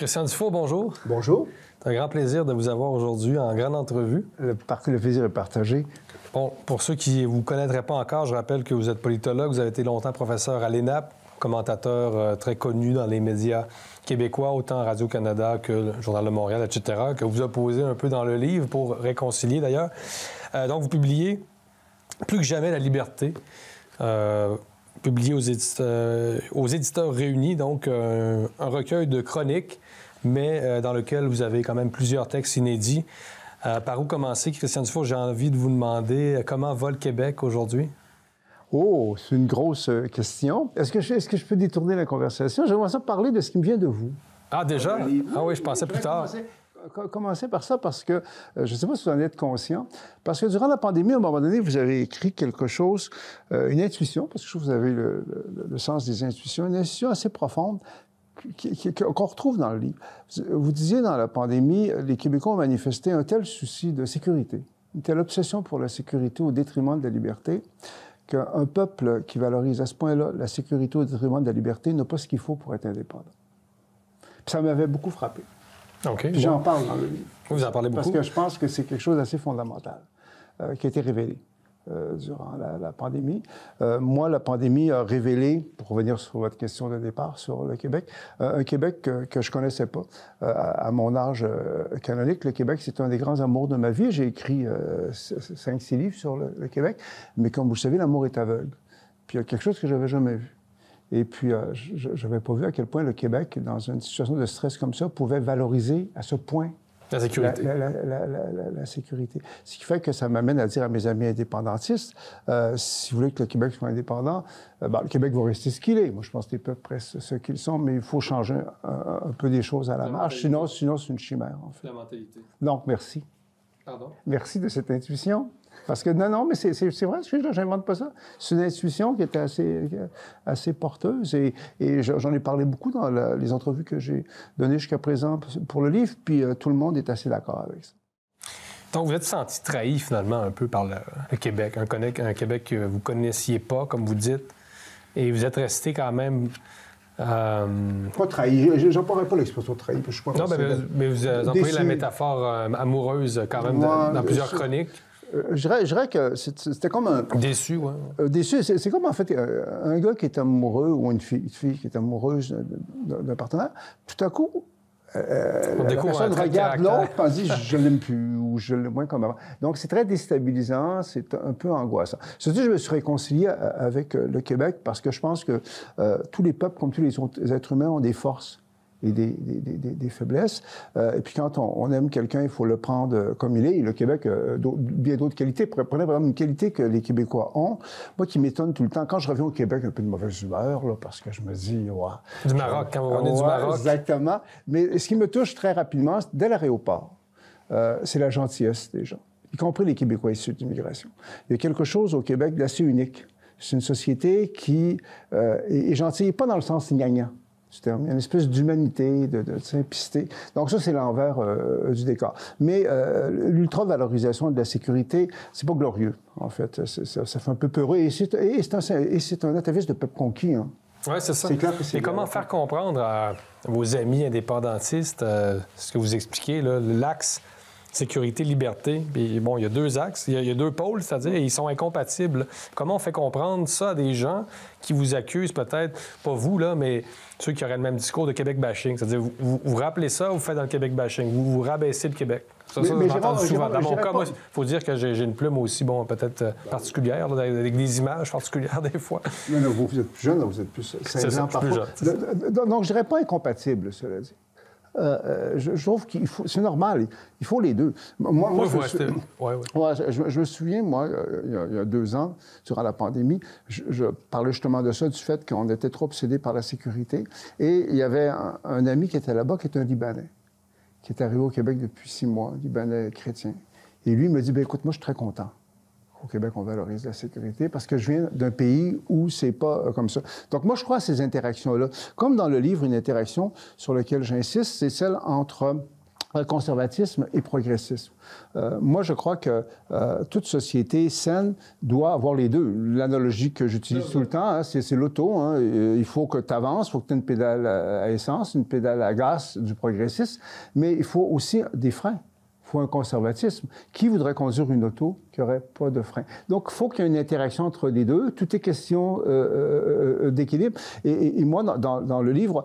Christian Dufault, bonjour. Bonjour. C'est un grand plaisir de vous avoir aujourd'hui en grande entrevue. Le plaisir est partagé. Bon, pour ceux qui ne vous connaîtraient pas encore, je rappelle que vous êtes politologue, vous avez été longtemps professeur à l'ENAP, commentateur très connu dans les médias québécois, autant Radio-Canada que le Journal de Montréal, etc., que vous opposez un peu dans le livre pour réconcilier d'ailleurs. Donc, vous publiez plus que jamais La Liberté, publié aux éditeurs réunis, donc un recueil de chroniques, mais dans lequel vous avez quand même plusieurs textes inédits. Par où commencer, Christian Dufault? J'ai envie de vous demander comment va le Québec aujourd'hui? Oh, c'est une grosse question. Est-ce que je peux détourner la conversation? J'aimerais ça parler de ce qui me vient de vous. Ah, déjà? Ah oui, je pensais plus tard. Commencer par ça parce que, je ne sais pas si vous en êtes conscient, parce que durant la pandémie, à un moment donné, vous avez écrit quelque chose, une intuition, parce que je trouve que vous avez le sens des intuitions, une intuition assez profonde qu'on retrouve dans le livre. Vous disiez, dans la pandémie, les Québécois ont manifesté un tel souci de sécurité, une telle obsession pour la sécurité au détriment de la liberté, qu'un peuple qui valorise à ce point-là la sécurité au détriment de la liberté n'a pas ce qu'il faut pour être indépendant. Puis ça m'avait beaucoup frappé. OK. Puis j'en parle dans le livre. Vous en parlez beaucoup? Parce que je pense que c'est quelque chose d'assez fondamental qui a été révélé durant la pandémie. Moi, la pandémie a révélé, pour revenir sur votre question de départ sur le Québec, un Québec que je ne connaissais pas. À mon âge canonique, le Québec, c'est un des grands amours de ma vie. J'ai écrit 5-6 livres sur le Québec, mais comme vous le savez, l'amour est aveugle. Puis il y a quelque chose que je n'avais jamais vu. Et puis, je n'avais pas vu à quel point le Québec, dans une situation de stress comme ça, pouvait valoriser à ce point la sécurité. La sécurité. Ce qui fait que ça m'amène à dire à mes amis indépendantistes, si vous voulez que le Québec soit indépendant, le Québec va rester ce qu'il est. Moi, je pense que les peuples restent ce qu'ils sont, mais il faut changer un peu des choses à la marche. Sinon, c'est une chimère, en fait. La mentalité. Donc, merci. Pardon? Merci de cette intuition. Parce que, non, mais c'est vrai, je n'invente pas ça. C'est une intuition qui était assez porteuse et j'en ai parlé beaucoup dans les entrevues que j'ai données jusqu'à présent pour le livre, puis tout le monde est assez d'accord avec ça. Donc, vous êtes senti trahi, finalement, un peu par le Québec, un Québec que vous ne connaissiez pas, comme vous dites, et vous êtes resté quand même... Pas trahi. Je n'emploierais pas l'expression trahi, parce que je suis pas... Non, mais vous employez la métaphore amoureuse, quand même, dans plusieurs chroniques. Je dirais que c'était comme un... Déçu, oui. Déçu, c'est comme, en fait, un gars qui est amoureux ou une fille qui est amoureuse d'un partenaire. Tout à coup, la personne regarde l'autre et dit « je l'aime plus » ou « je l'aime moins comme avant ». Donc, c'est très déstabilisant, c'est un peu angoissant. Surtout, je me suis réconcilié avec le Québec parce que je pense que tous les peuples, comme tous les autres êtres humains, ont des forces et des faiblesses. Et puis quand on aime quelqu'un, il faut le prendre comme il est. Et le Québec a bien d'autres qualités. Prenez par exemple une qualité que les Québécois ont, moi qui m'étonne tout le temps, quand je reviens au Québec, un peu de mauvaise humeur, là, parce que je me dis... Ouais, du Maroc, quand vous revenez du Maroc. Exactement. Mais ce qui me touche très rapidement, dès l'aéroport, c'est la gentillesse des gens, y compris les Québécois issus d'immigration. Il y a quelque chose au Québec d'assez unique. C'est une société qui est gentille, pas dans le sens gagnant. Il y a une espèce d'humanité, de simplicité. Donc ça, c'est l'envers du décor. Mais l'ultra-valorisation de la sécurité, c'est pas glorieux, en fait. Ça fait un peu peureux. Et c'est un atavisme de peuple conquis. Hein. Oui, c'est ça. C'est clair que c'est... Et comment faire comprendre à vos amis indépendantistes ce que vous expliquez, l'axe sécurité-liberté? Puis bon, il y a deux axes, il y a deux pôles, c'est-à-dire ils sont incompatibles. Comment on fait comprendre ça à des gens qui vous accusent peut-être, pas vous, là, mais ceux qui auraient le même discours de Québec bashing? C'est-à-dire, vous rappelez ça, vous faites dans le Québec bashing, vous rabaissez le Québec. Ça, j'ai entendu souvent. Dans mon cas, moi, il faut dire que j'ai une plume aussi, bon, peut-être particulière, là, avec des images particulières des fois. Non, vous êtes plus jeune, là, vous êtes plus... C'est ça, plus jeune. Donc, je dirais pas incompatible, cela dit. Je trouve qu'il faut... C'est normal, il faut les deux. Je me souviens, moi, il y a 2 ans, durant la pandémie, je parlais justement de ça, du fait qu'on était trop obsédés par la sécurité. Et il y avait un ami qui était là-bas, qui est un Libanais, qui est arrivé au Québec depuis 6 mois, Libanais chrétien. Et lui, il me dit, écoute, moi, je suis très content. Au Québec, on valorise la sécurité parce que je viens d'un pays où c'est pas comme ça. Donc, moi, je crois à ces interactions-là. Comme dans le livre, une interaction sur laquelle j'insiste, c'est celle entre conservatisme et progressisme. Moi, je crois que toute société saine doit avoir les deux. L'analogie que j'utilise tout le temps, hein, c'est l'auto. Hein. Il faut que tu avances, il faut que tu aies une pédale à essence, une pédale à gaz du progressisme, mais il faut aussi des freins. Il faut un conservatisme. Qui voudrait conduire une auto qui n'aurait pas de frein? Donc, il faut qu'il y ait une interaction entre les deux. Tout est question d'équilibre. Et moi, dans le livre,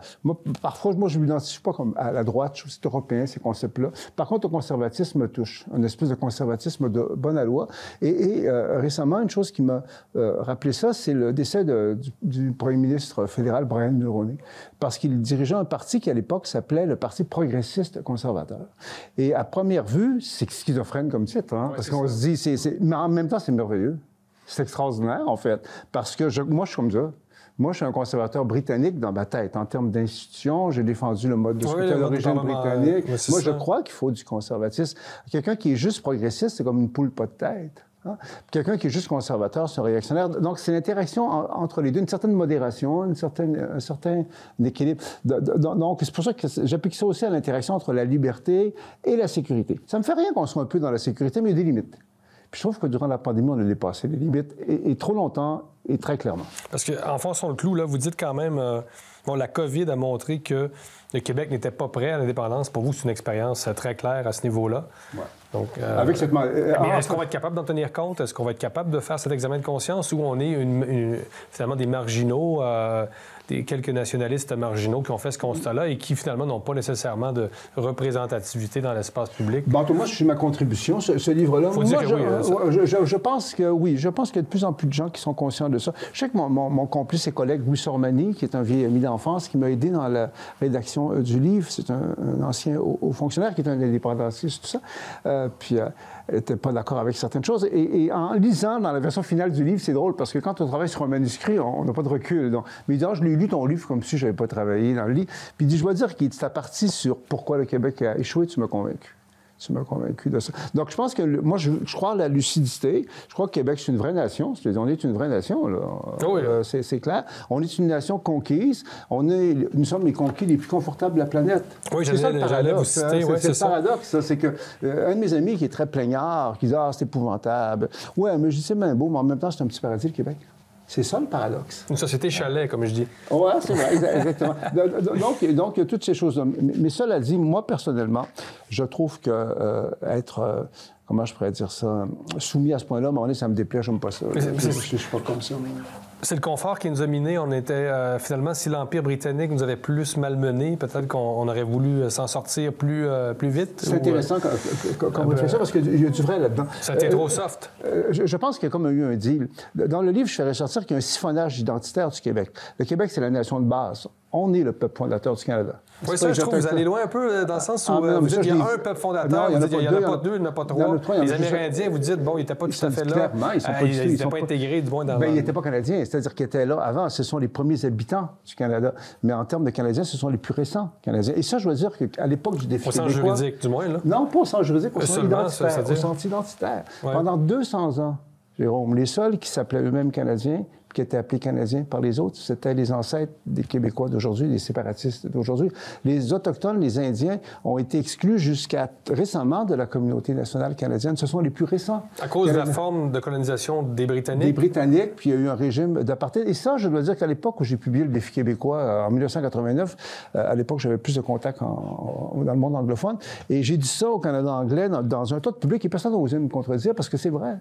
parfois, je ne m'identifie pas comme à la droite. Je trouve que c'est européen, ces concepts-là. Par contre, le conservatisme me touche. Une espèce de conservatisme de bonne aloi. Et récemment, une chose qui m'a rappelé ça, c'est le décès du premier ministre fédéral, Brian Mulroney. Parce qu'il dirigeait un parti qui, à l'époque, s'appelait le Parti progressiste conservateur. Et à première vue, c'est schizophrène comme titre, hein, parce qu'on se dit, mais en même temps, c'est merveilleux. C'est extraordinaire, en fait, parce que moi, je suis comme ça. Moi, je suis un conservateur britannique dans ma tête. En termes d'institutions, j'ai défendu le mode de scrutin d'origine britannique. Moi, je crois qu'il faut du conservatisme. Quelqu'un qui est juste progressiste, c'est comme une poule pas de tête. Hein? Quelqu'un qui est juste conservateur, c'est un réactionnaire. Donc, c'est l'interaction entre les deux, une certaine modération, un certain équilibre. Donc, c'est pour ça que j'applique ça aussi à l'interaction entre la liberté et la sécurité. Ça me fait rien qu'on soit un peu dans la sécurité, mais il y a des limites. Puis je trouve que durant la pandémie, on a dépassé les limites, et trop longtemps et très clairement. Parce qu'enfonçons le clou, là, vous dites quand même... la COVID a montré que le Québec n'était pas prêt à l'indépendance. Pour vous, c'est une expérience très claire à ce niveau-là. Ouais. Donc, avec cette... mais est-ce qu'on va être capable d'en tenir compte? Est-ce qu'on va être capable de faire cet examen de conscience où on est finalement des marginaux, des quelques nationalistes marginaux qui ont fait ce constat-là et qui, finalement, n'ont pas nécessairement de représentativité dans l'espace public? Moi, je suis ma contribution, ce livre-là. Faut dire que je pense que oui. Je pense qu'il y a de plus en plus de gens qui sont conscients de ça. Je sais que mon complice et collègue Louis Sormani, qui est un vieil ami d'enfance, qui m'a aidé dans la rédaction du livre, c'est un ancien haut fonctionnaire qui est un indépendantiste, tout ça, puis n'était pas d'accord avec certaines choses. Et en lisant dans la version finale du livre, c'est drôle, parce que quand on travaille sur un manuscrit, on n'a pas de recul. Donc, mais il dit, je l'ai lu ton livre comme si je n'avais pas travaillé dans le livre. Puis il dit, je dois dire qu'il est parti sur pourquoi le Québec a échoué, tu m'as convaincu. Tu m'as convaincu de ça. Donc, je pense que, moi, je crois à la lucidité. Je crois que Québec, c'est une vraie nation. On est une vraie nation, là. Oui. C'est clair. On est une nation conquise. Nous sommes les conquis les plus confortables de la planète. Oui, j'allais vous citer. C'est le paradoxe, ça. C'est que un de mes amis qui est très plaignard, qui dit « Ah, c'est épouvantable. » Ouais, mais je dis « C'est bien beau, mais en même temps, c'est un petit paradis, le Québec. » C'est ça, le paradoxe. Une société chalet, comme je dis. Oui, c'est vrai, exactement. Donc, il y a toutes ces choses-là. Mais cela dit, moi, personnellement, je trouve que comment je pourrais dire ça, soumis à ce point-là, à un moment donné, ça me déplaît, j'aime pas ça. Je suis pas comme ça. C'est le confort qui nous a minés. On était, finalement, si l'Empire britannique nous avait plus malmenés, peut-être qu'on aurait voulu s'en sortir plus vite. C'est intéressant comme réflexion, parce qu'il y a du vrai là-dedans. Ça a été trop soft. Je pense qu'il y a comme eu un deal. Dans le livre, je fais ressortir qu'il y a un siphonnage identitaire du Québec. Le Québec, c'est la nation de base. On est le peuple fondateur du Canada. Oui, ça, je trouve que vous allez loin un peu dans le sens où vous dites qu'il y a un peuple fondateur, il n'y en a pas deux, il n'y en a pas trois. Les Amérindiens, vous dites, bon, ils n'étaient pas tout à fait là. Ils n'étaient pas intégrés, du moins, dans... Bien, ils n'étaient pas canadiens, c'est-à-dire qu'ils étaient là avant. Ce sont les premiers habitants du Canada. Mais en termes de Canadiens, ce sont les plus récents Canadiens. Et ça, je dois dire qu'à l'époque du défi québécois... Au sens juridique, du moins, là? Non, pas au sens juridique, au sens identitaire. Au sens identitaire. Ouais. Pendant 200 ans, Jérôme, les seuls qui s'appelaient eux-mêmes Canadiens, qui étaient appelés Canadiens par les autres, c'était les ancêtres des Québécois d'aujourd'hui, les séparatistes d'aujourd'hui. Les Autochtones, les Indiens, ont été exclus jusqu'à récemment de la communauté nationale canadienne. Ce sont les plus récents. À cause de la forme de colonisation des Britanniques? Des Britanniques, puis il y a eu un régime d'apartheid. Et ça, je dois dire qu'à l'époque où j'ai publié le défi québécois, en 1989, à l'époque, j'avais plus de contacts dans le monde anglophone, et j'ai dit ça au Canada anglais dans un tas de public, et personne n'a osé me contredire, parce que c'est vrai.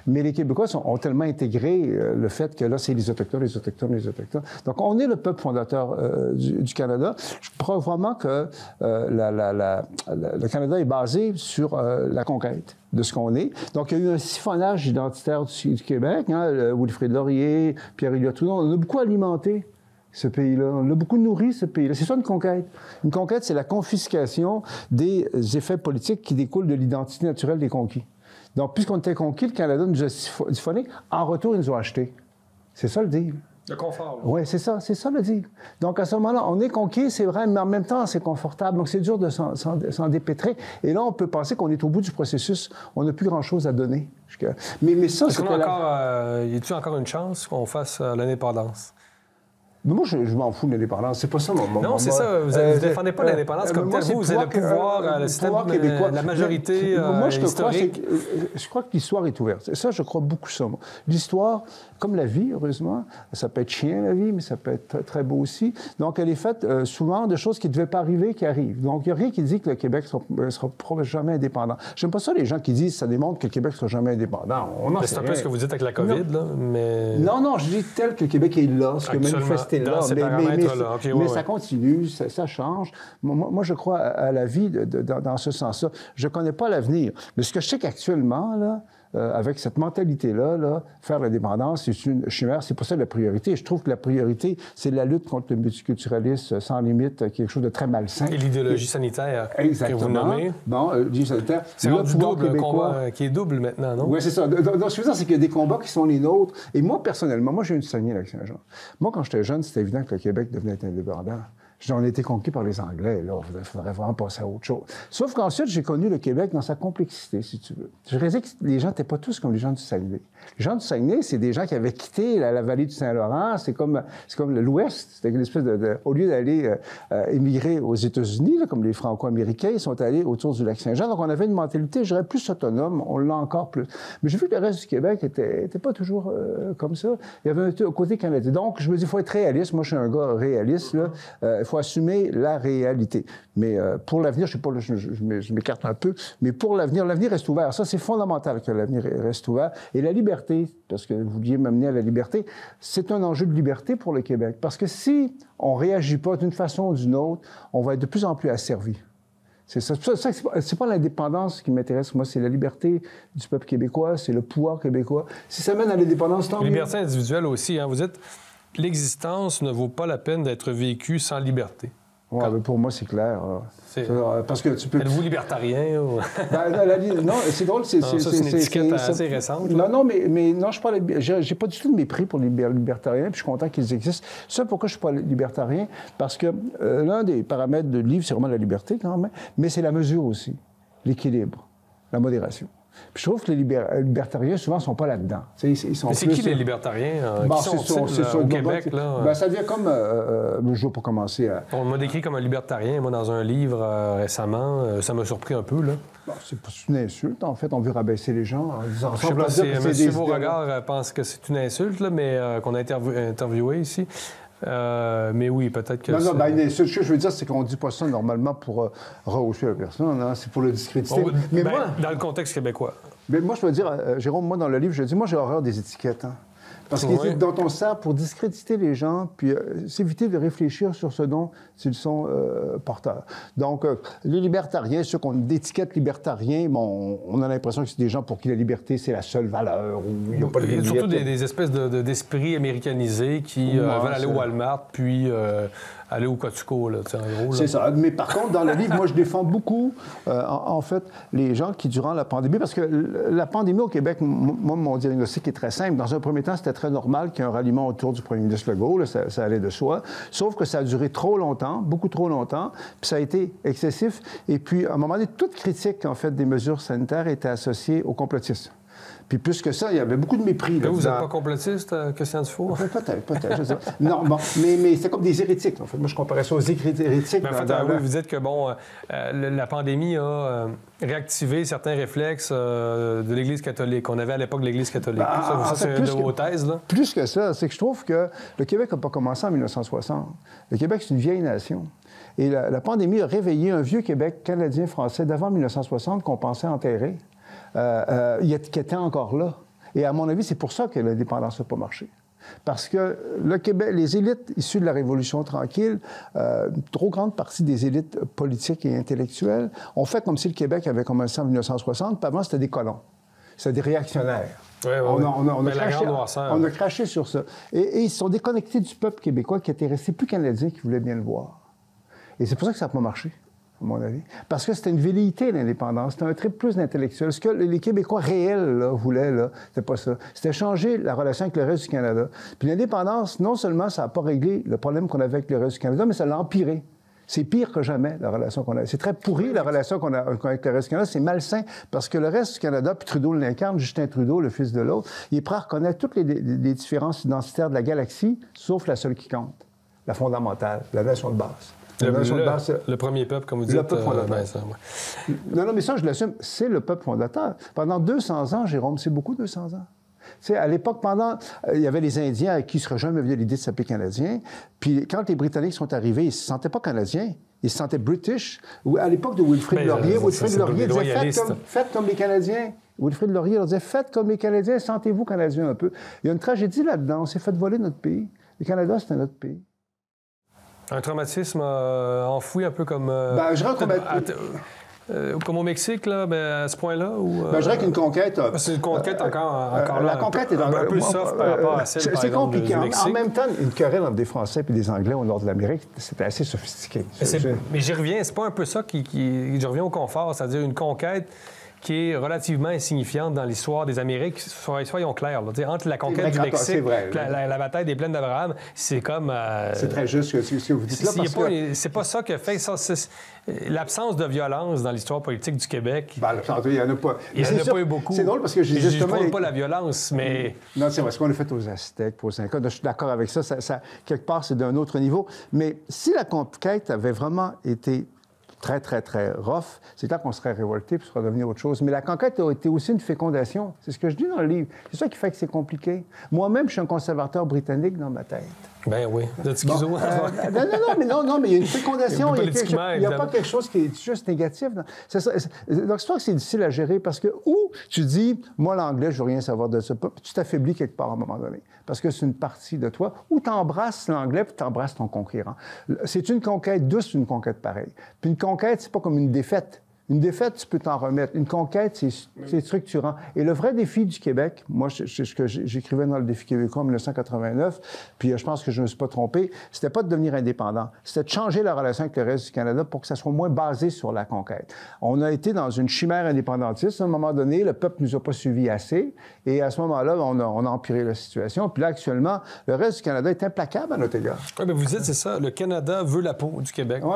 Mais les Québécois ont tellement intégré le fait que là, c'est les Autochtones, les Autochtones, les Autochtones. Donc, on est le peuple fondateur du Canada. Je crois vraiment que le Canada est basé sur la conquête de ce qu'on est. Donc, il y a eu un siphonnage identitaire du Québec. Hein, Wilfrid Laurier, Pierre-Éliott Trudeau, on a beaucoup alimenté ce pays-là. On a beaucoup nourri ce pays-là. C'est ça une conquête. Une conquête, c'est la confiscation des effets politiques qui découlent de l'identité naturelle des conquis. Donc, puisqu'on était conquis, le Canada nous a siphonné. En retour, ils nous ont achetés. C'est ça le deal. Le confort. Oui, c'est ça le deal. Donc, à ce moment-là, on est conquis, c'est vrai, mais en même temps, c'est confortable. Donc, c'est dur de s'en dépêtrer. Et là, on peut penser qu'on est au bout du processus. On n'a plus grand-chose à donner. Mais ça, c'est... Y a-t-il encore une chance qu'on fasse l'indépendance? Mais moi, je m'en fous de l'indépendance. C'est pas ça mon Non, c'est ça. Vous ne défendez pas l'indépendance comme tel. Vous avez le pouvoir, le système québécois. La majorité moi, historique. Je crois que l'histoire est ouverte. Ça, je crois beaucoup ça. L'histoire, comme la vie, heureusement, ça peut être chien, la vie, mais ça peut être très, très beau aussi. Donc, elle est faite souvent de choses qui ne devaient pas arriver, qui arrivent. Donc, il n'y a rien qui dit que le Québec ne sera jamais indépendant. J'aime pas ça, les gens qui disent que ça démontre que le Québec ne sera jamais indépendant. C'est un peu ce que vous dites avec la COVID, là, mais... Non, je dis tel que le Québec est là, ce que manifesté là. Mais ça continue, ça change. Moi, je crois à la vie dans ce sens-là. Je ne connais pas l'avenir. Mais ce que je sais qu'actuellement, là, avec cette mentalité-là, faire l'indépendance, c'est une chimère. C'est pas ça la priorité. Je trouve que la priorité, c'est la lutte contre le multiculturalisme sans limite, quelque chose de très malsain. Et l'idéologie sanitaire que vous nommez. Bon, l'idéologie sanitaire. C'est le double combat qui est double maintenant, non? Oui, c'est ça. Donc, ce que je veux dire, c'est qu'il y a des combats qui sont les nôtres. Et moi, personnellement, moi, j'ai une saignée avec Saint-Jean. Moi, quand j'étais jeune, c'était évident que le Québec devenait indépendant. On a été conquis par les Anglais, là. Il faudrait vraiment passer à autre chose. Sauf qu'ensuite, j'ai connu le Québec dans sa complexité, si tu veux. Je réalisais que les gens n'étaient pas tous comme les gens du Saguenay. Les gens du Saguenay, c'est des gens qui avaient quitté la vallée du Saint-Laurent. C'est comme l'Ouest. C'était une espèce au lieu d'aller émigrer aux États-Unis, là, comme les Franco-Américains, ils sont allés autour du lac Saint-Jean. Donc, on avait une mentalité, je dirais, plus autonome. On l'a encore plus. Mais j'ai vu que le reste du Québec était pas toujours comme ça. Il y avait un côté canadien. Donc, je me dis, il faut être réaliste. Moi, je suis un gars réaliste, là. Il faut assumer la réalité. Mais pour l'avenir, je sais pas, là, je m'écarte un peu, mais pour l'avenir reste ouvert. Ça, c'est fondamental que l'avenir reste ouvert. Et la liberté, parce que vous vouliez m'amener à la liberté, c'est un enjeu de liberté pour le Québec. Parce que si on ne réagit pas d'une façon ou d'une autre, on va être de plus en plus asservi. C'est ça. C'est pas l'indépendance qui m'intéresse, moi, c'est la liberté du peuple québécois, c'est le pouvoir québécois. Si ça mène à l'indépendance, tant mieux. Liberté individuelle aussi, hein. Vous dites, l'existence ne vaut pas la peine d'être vécue sans liberté. Oui, pour moi, c'est clair. Parce que tu peux... Êtes-vous libertarien? Ou... non, c'est drôle. C'est une étiquette assez récente. Non, mais non, j'ai pas du tout de mépris pour les libertariens, puis je suis content qu'ils existent. Ça, pourquoi je suis pas libertarien? Parce que l'un des paramètres de livre, c'est vraiment la liberté, quand même, mais c'est la mesure aussi, l'équilibre, la modération. Puis je trouve que les libertariens, souvent, ne sont pas là-dedans. Mais c'est qui les libertariens? Au Québec, là? Ça devient comme... je ne veux pas commencer à... On m'a décrit comme un libertarien, moi, dans un livre récemment. Ça m'a surpris un peu, là. Bon, c'est une insulte, en fait. On veut rabaisser les gens en disant... Je sais pas si M. Beauregard pense que c'est une insulte, là, mais qu'on a interviewé ici. Mais oui, peut-être que... Non, ce que je veux dire, c'est qu'on ne dit pas ça normalement pour rehausser la personne, hein, c'est pour le discréditer. Mais moi, dans le contexte québécois. Mais moi, je veux dire, Jérôme, moi, dans le livre, je dis, moi, j'ai horreur des étiquettes. Hein. Parce que dont on sert pour discréditer les gens, puis s'éviter de réfléchir sur ce dont ils sont porteurs. Donc, les libertariens, ceux qu'on étiquette libertariens, bon, on a l'impression que c'est des gens pour qui la liberté, c'est la seule valeur. Ou il y a pas de liberté. Surtout des espèces d'esprits américanisés qui veulent aller au Walmart, puis aller au Costco, là, en gros. C'est ça. Mais par contre, dans le livre, moi, je défends beaucoup, en fait, les gens qui, durant la pandémie, parce que la pandémie au Québec, moi, mon diagnostic est très simple. Dans un premier temps, c'était très normal qu'il y ait un ralliement autour du premier ministre Legault, là, ça allait de soi. Sauf que ça a duré trop longtemps, beaucoup trop longtemps, puis ça a été excessif. Et puis, à un moment donné, toute critique, en fait, des mesures sanitaires était associée au complotisme. Puis plus que ça, il y avait beaucoup de mépris. Là, vous n'êtes pas complotiste, Christian Dufault? Peut-être, je sais pas. Non, bon, mais c'est comme des hérétiques, en fait. Moi, je comparais ça aux hérétiques. Mais en fait, oui, vous dites que, bon, la pandémie a réactivé certains réflexes de l'Église catholique. On avait à l'époque l'Église catholique. Ça c'est une de vos thèses, là? Plus que ça, c'est que je trouve que le Québec n'a pas commencé en 1960. Le Québec, c'est une vieille nation. Et la pandémie a réveillé un vieux Québec canadien-français d'avant 1960 qu'on pensait enterré. Qui était encore là. Et à mon avis, c'est pour ça que l'indépendance n'a pas marché. Parce que le Québec, les élites issues de la Révolution tranquille, une trop grande partie des élites politiques et intellectuelles, ont fait comme si le Québec avait commencé en 1960, puis avant, c'était des colons. C'était des réactionnaires. Oui. On a craché sur ça. Et ils sont déconnectés du peuple québécois qui était resté plus canadien, qui voulait bien le voir. Et c'est pour ça que ça n'a pas marché, à mon avis. Parce que c'était une velléité, l'indépendance. C'était un trip plus intellectuel. Ce que les Québécois réels là, voulaient, là, c'était pas ça. C'était changer la relation avec le reste du Canada. Puis l'indépendance, non seulement ça n'a pas réglé le problème qu'on avait avec le reste du Canada, mais ça l'a empiré. C'est pire que jamais, la relation qu'on a. C'est très pourri, la relation qu'on a avec le reste du Canada. C'est malsain, parce que le reste du Canada, puis Trudeau l'incarne, Justin Trudeau, le fils de l'autre, il est prêt à reconnaître toutes les différences identitaires de la galaxie, sauf la seule qui compte. la fondamentale, la nation de base. Le premier peuple, comme vous dites. Le peuple fondateur. Non, mais ça, je l'assume, c'est le peuple fondateur. Pendant 200 ans, Jérôme, c'est beaucoup 200 ans. Tu sais, à l'époque, il y avait les Indiens à qui ne serait jamais venu l'idée de s'appeler Canadiens. Puis quand les Britanniques sont arrivés, ils ne se sentaient pas Canadiens. Ils se sentaient British. À l'époque de Wilfrid Laurier, Wilfrid Laurier disait « Faites comme les Canadiens ». Wilfrid Laurier leur disait « Faites comme les Canadiens, sentez-vous Canadiens un peu ». Il y a une tragédie là-dedans. On s'est fait voler notre pays. Le Canada, c'était notre pays. Un traumatisme enfoui un peu comme... je dirais comme au Mexique, là, à ce point-là? Je dirais qu'une conquête... c'est une conquête encore là. La conquête est un peu soft par rapport à celle, par exemple, compliqué. du Mexique. En même temps, une querelle entre des Français et des Anglais au nord de l'Amérique, c'était assez sophistiqué. Mais j'y reviens, c'est pas un peu ça je reviens au confort, c'est-à-dire une conquête qui est relativement insignifiante dans l'histoire des Amériques, soyons clairs. Là, entre la conquête du Mexique et la bataille des plaines d'Abraham, c'est comme... c'est très juste ce que vous dites là. C'est pas ça que fait ça. L'absence de violence dans l'histoire politique du Québec... il n'y en a pas. Il n'y en a pas eu beaucoup. C'est drôle parce que je ne prône pas la violence, mais... Non, c'est vrai. Ce qu'on a fait aux Aztèques, aux Incas, je suis d'accord avec ça. Quelque part, c'est d'un autre niveau. Mais si la conquête avait vraiment été très, très, très rough, c'est là qu'on serait révolté puis ça serait devenu autre chose. Mais la conquête a été aussi une fécondation. C'est ce que je dis dans le livre. C'est ça qui fait que c'est compliqué. Moi-même, je suis un conservateur britannique dans ma tête. Ben oui. Non, mais il y a une fécondation. Il n'y a pas quelque chose qui est juste négatif. Donc, c'est toi que c'est difficile à gérer parce que, ou tu dis, moi, l'anglais, je veux rien savoir de ça, puis tu t'affaiblis quelque part à un moment donné. Parce que c'est une partie de toi, ou tu embrasses l'anglais puis tu embrasses ton conquérant. C'est une conquête douce, une conquête pareille. Puis une conquête, c'est pas comme une défaite. Une défaite, tu peux t'en remettre. Une conquête, c'est structurant. Et le vrai défi du Québec, moi, c'est ce que j'écrivais dans le Défi québécois en 1989, puis je pense que je ne me suis pas trompé, c'était pas de devenir indépendant, c'était de changer la relation avec le reste du Canada pour que ça soit moins basé sur la conquête. On a été dans une chimère indépendantiste. À un moment donné, le peuple nous a pas suivis assez, et à ce moment-là, on a empiré la situation. Puis là, actuellement, le reste du Canada est implacable à notre égard. Oui, mais vous dites, c'est ça, le Canada veut la peau du Québec. Oui,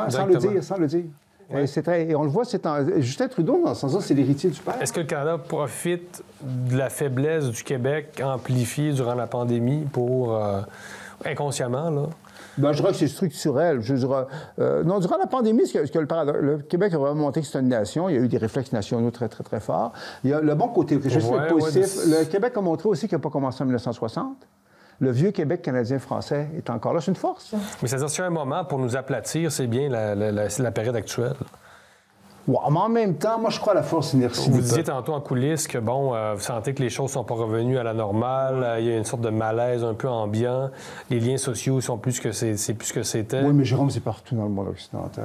sans le dire. Ouais. Et on le voit, Justin Trudeau, dans ce sens-là, c'est l'héritier du père. Est-ce que le Canada profite de la faiblesse du Québec amplifiée durant la pandémie pour, inconsciemment, là? Je dirais que c'est structurel. Non, durant la pandémie, le Québec a vraiment montré que c'est une nation. Il y a eu des réflexes nationaux très, très, très forts. Il y a le bon côté, juste le positif. Le Québec a montré aussi qu'il n'a pas commencé en 1960. Le vieux Québec canadien-français est encore là. C'est une force. Ça. Mais c'est-à-dire, s'il y a un moment pour nous aplatir, c'est bien la période actuelle. Ouais, mais en même temps, moi, je crois à la force inertie. Vous disiez tantôt en coulisses que, vous sentez que les choses ne sont pas revenues à la normale. Il y a une sorte de malaise un peu ambiant. Les liens sociaux sont plus que c'est plus que c'était. Oui, mais Jérôme, c'est partout dans le monde occidental.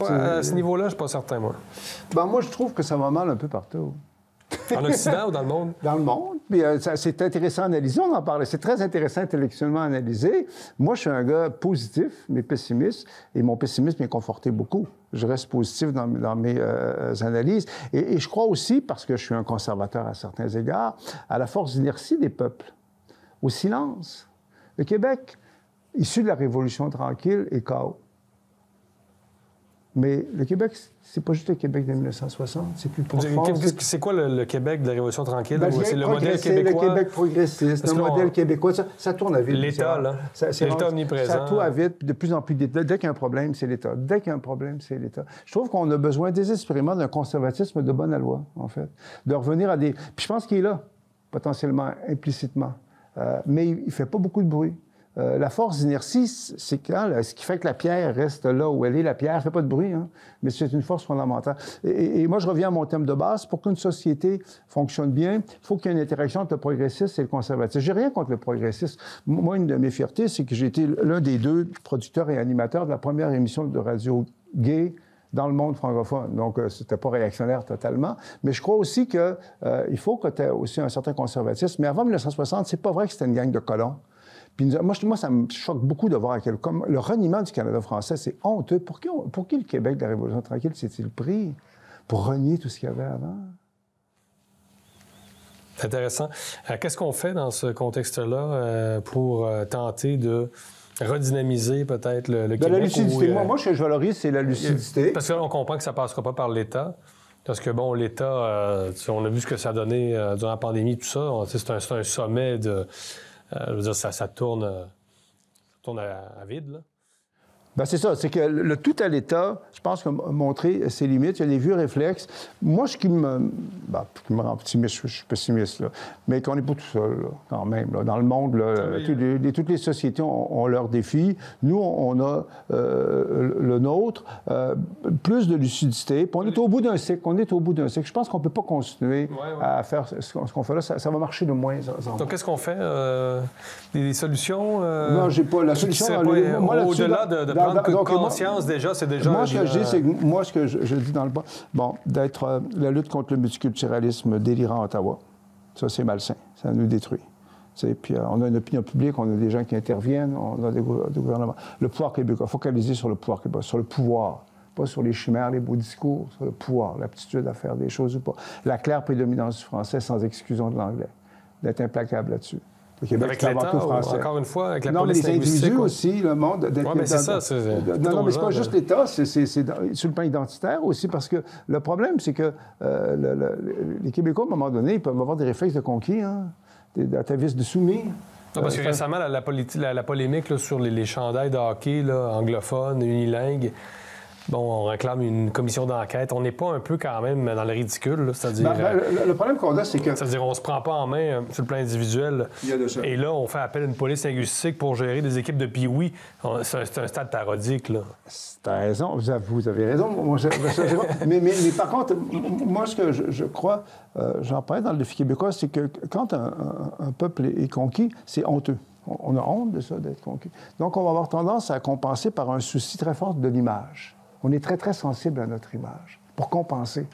À ce niveau-là, je ne suis pas certain, moi. Moi, je trouve que ça va mal un peu partout. En Occident ou dans le monde? Dans le monde. Puis c'est intéressant à analyser, on en parlait. C'est très intéressant intellectuellement à analyser. Moi, je suis un gars positif, mais pessimiste, et mon pessimisme est conforté beaucoup. Je reste positif dans mes analyses. Et je crois aussi, parce que je suis un conservateur à certains égards, à la force d'inertie des peuples, au silence. Le Québec, issu de la Révolution tranquille, est chaos. Mais le Québec, c'est pas juste le Québec de 1960, c'est plus profond. C'est quoi le Québec de la Révolution tranquille? C'est le modèle québécois? Le Québec progressiste, le modèle québécois, ça tourne à vite. L'État, là. L'État omniprésent. Ça tourne à vite, de plus en plus. Dès qu'il y a un problème, c'est l'État. Dès qu'il y a un problème, c'est l'État. Je trouve qu'on a besoin désespérément d'un conservatisme de bonne aloi, en fait. De revenir à des... Puis je pense qu'il est là, potentiellement, implicitement. Mais il fait pas beaucoup de bruit. La force d'inertie, c'est ce qui fait que la pierre reste là où elle est. La pierre ne fait pas de bruit, hein, mais c'est une force fondamentale. Et moi, je reviens à mon thème de base. Pour qu'une société fonctionne bien, il faut qu'il y ait une interaction entre le progressiste et le conservatisme. J'ai rien contre le progressiste. Moi, une de mes fiertés, c'est que j'ai été l'un des deux producteurs et animateurs de la première émission de radio gay dans le monde francophone. Donc, c'était pas réactionnaire totalement. Mais je crois aussi qu'il faut que tu aies aussi un certain conservatisme. Mais avant 1960, c'est pas vrai que c'était une gang de colons. Puis moi, ça me choque beaucoup de voir comme le reniement du Canada français, c'est honteux. Pour qui le Québec de la Révolution tranquille s'est-il pris pour renier tout ce qu'il y avait avant? C'est intéressant. Qu'est-ce qu'on fait dans ce contexte-là pour tenter de redynamiser peut-être le Québec? La lucidité. Moi, ce que je valorise, c'est la lucidité. Parce que là, on comprend que ça ne passera pas par l'État. Parce que, l'État, on a vu ce que ça a donné durant la pandémie, tout ça. C'est un sommet de... je veux dire, ça tourne à vide, là. Ben c'est ça, c'est que le tout à l'État, je pense, a montré ses limites. Il y a des vieux réflexes. Moi, ce qui me rend optimiste, je suis pessimiste, là, mais qu'on n'est pas tout seul, là, quand même. Là. Dans le monde, là, toutes les sociétés ont leurs défis. Nous, on a le nôtre, plus de lucidité. Puis on est au bout d'un cycle. Je pense qu'on ne peut pas continuer à faire ce qu'on fait là. Ça va marcher de moins en moins. Donc, qu'est-ce qu'on fait? Des solutions? Non, j'ai pas la solution. Au-delà de prendre conscience, déjà, c'est déjà... Moi, ce que je dis, c'est que moi, ce que je dis dans le bas, d'être la lutte contre le multiculturalisme délirant à Ottawa, ça, c'est malsain. Ça nous détruit. Puis on a une opinion publique, on a des gens qui interviennent, on a des gouvernements. Le pouvoir québécois, focaliser sur le pouvoir québécois, sur le pouvoir, pas sur les chimères, les beaux discours, sur le pouvoir, l'aptitude à faire des choses ou pas. La claire prédominance du français sans exclusion de l'anglais. D'être implacable là-dessus. Avec l'État, encore une fois, avec la police linguistique. Non, mais les individus aussi, le monde... Oui, mais c'est ça. Non, mais c'est pas juste l'État, c'est sur le plan identitaire aussi, parce que le problème, c'est que les Québécois, à un moment donné, ils peuvent avoir des réflexes de conquis, des atavistes de soumis. Non, parce que récemment, la polémique là, sur les chandails de hockey là, anglophones, unilingues, bon, on réclame une commission d'enquête. On n'est pas un peu quand même dans le ridicule, c'est-à-dire... le problème qu'on a, c'est que... C'est-à-dire on se prend pas en main sur le plan individuel. Il y a de ça. Et là, on fait appel à une police linguistique pour gérer des équipes de pee-wee. C'est un stade parodique, là. T'as raison, vous avez raison. Moi, mais par contre, moi, ce que je crois, j'en parlais dans le défi québécois, c'est que quand un peuple est conquis, c'est honteux. On a honte de ça, d'être conquis. Donc, on va avoir tendance à compenser par un souci très fort de l'image. On est très, très sensible à notre image, pour compenser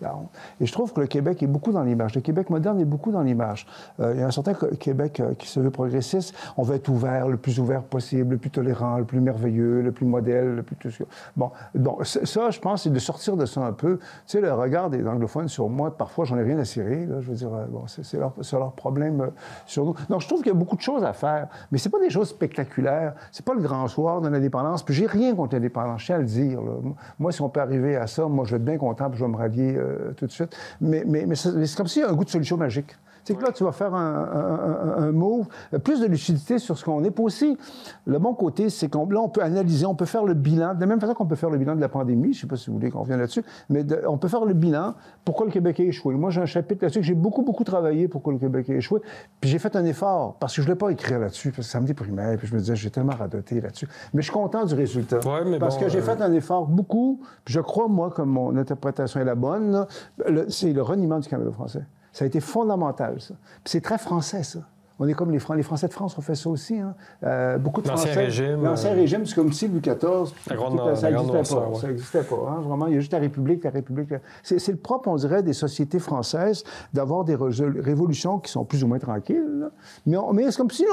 la honte. Et je trouve que le Québec est beaucoup dans l'image. Le Québec moderne est beaucoup dans l'image. Il y a un certain Québec qui se veut progressiste. On veut être ouvert, le plus ouvert possible, le plus tolérant, le plus merveilleux, le plus modèle, le plus tout ça. Bon, ça, je pense, c'est de sortir de ça un peu. Tu sais, le regard des anglophones sur moi, parfois, j'en ai rien à cirer. Là, je veux dire, c'est leur problème sur nous. Donc, je trouve qu'il y a beaucoup de choses à faire, mais c'est pas des choses spectaculaires. C'est pas le grand soir de l'indépendance. Puis j'ai rien contre l'indépendance, je tiens à le dire. Là. Moi, si on peut arriver à ça, moi, je vais être bien content, puis je vais me rallier tout de suite. Mais c'est comme s'il y a un goût de solution magique. C'est que là, tu vas faire un move, plus de lucidité sur ce qu'on est. Puis aussi, le bon côté, c'est qu'on on peut analyser, on peut faire le bilan, de la même façon qu'on peut faire le bilan de la pandémie, je ne sais pas si vous voulez qu'on revienne là-dessus, mais on peut faire le bilan, pourquoi le Québec a échoué. Moi, j'ai un chapitre là-dessus que j'ai beaucoup, beaucoup travaillé pourquoi le Québec a échoué, puis j'ai fait un effort, parce que je ne voulais pas écrire là-dessus, parce que ça me déprimait, puis je me disais, j'ai tellement radoté là-dessus. Mais je suis content du résultat, parce que j'ai fait un effort beaucoup, puis je crois, moi, que mon interprétation est la bonne, là, c'est le reniement du Canada français. Ça a été fondamental, ça. Puis c'est très français, ça. On est comme les Français de France ont fait ça aussi. Hein. Beaucoup de Français... L'ancien régime, c'est comme si Louis XIV, ça n'existait pas. Ça n'existait pas. Hein, vraiment, il y a juste la République. C'est le propre, on dirait, des sociétés françaises d'avoir des révolutions qui sont plus ou moins tranquilles. Là. Mais c'est comme si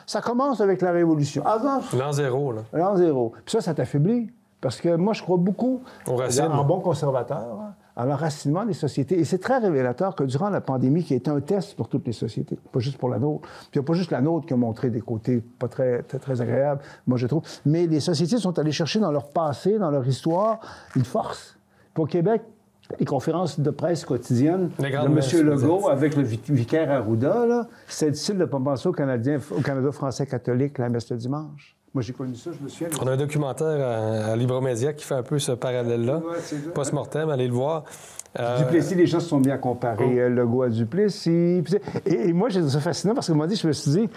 ça commence avec la Révolution. Avant... L'an zéro, là. L'an zéro. Puis ça t'affaiblit. Parce que moi, je crois beaucoup en bon conservateur, à l'enracinement des sociétés. Et c'est très révélateur que durant la pandémie, qui a été un test pour toutes les sociétés, pas juste pour la nôtre, puis il n'y a pas juste la nôtre qui a montré des côtés pas très, très, très agréables, moi je trouve, mais les sociétés sont allées chercher dans leur passé, dans leur histoire, une force. Puis au Québec, les conférences de presse quotidiennes de M. Legault avec le vicaire Arruda, c'est difficile de ne pas penser au Canada français catholique, la messe le dimanche. Moi, j'ai connu ça, je me souviens. On a un documentaire à Libromédia qui fait un peu ce parallèle-là. Post-mortem, allez le voir. Duplessis, les gens se sont bien comparés. Legault à Duplessis. Et moi, j'ai trouvé ça fascinant parce que moi, je me suis dit,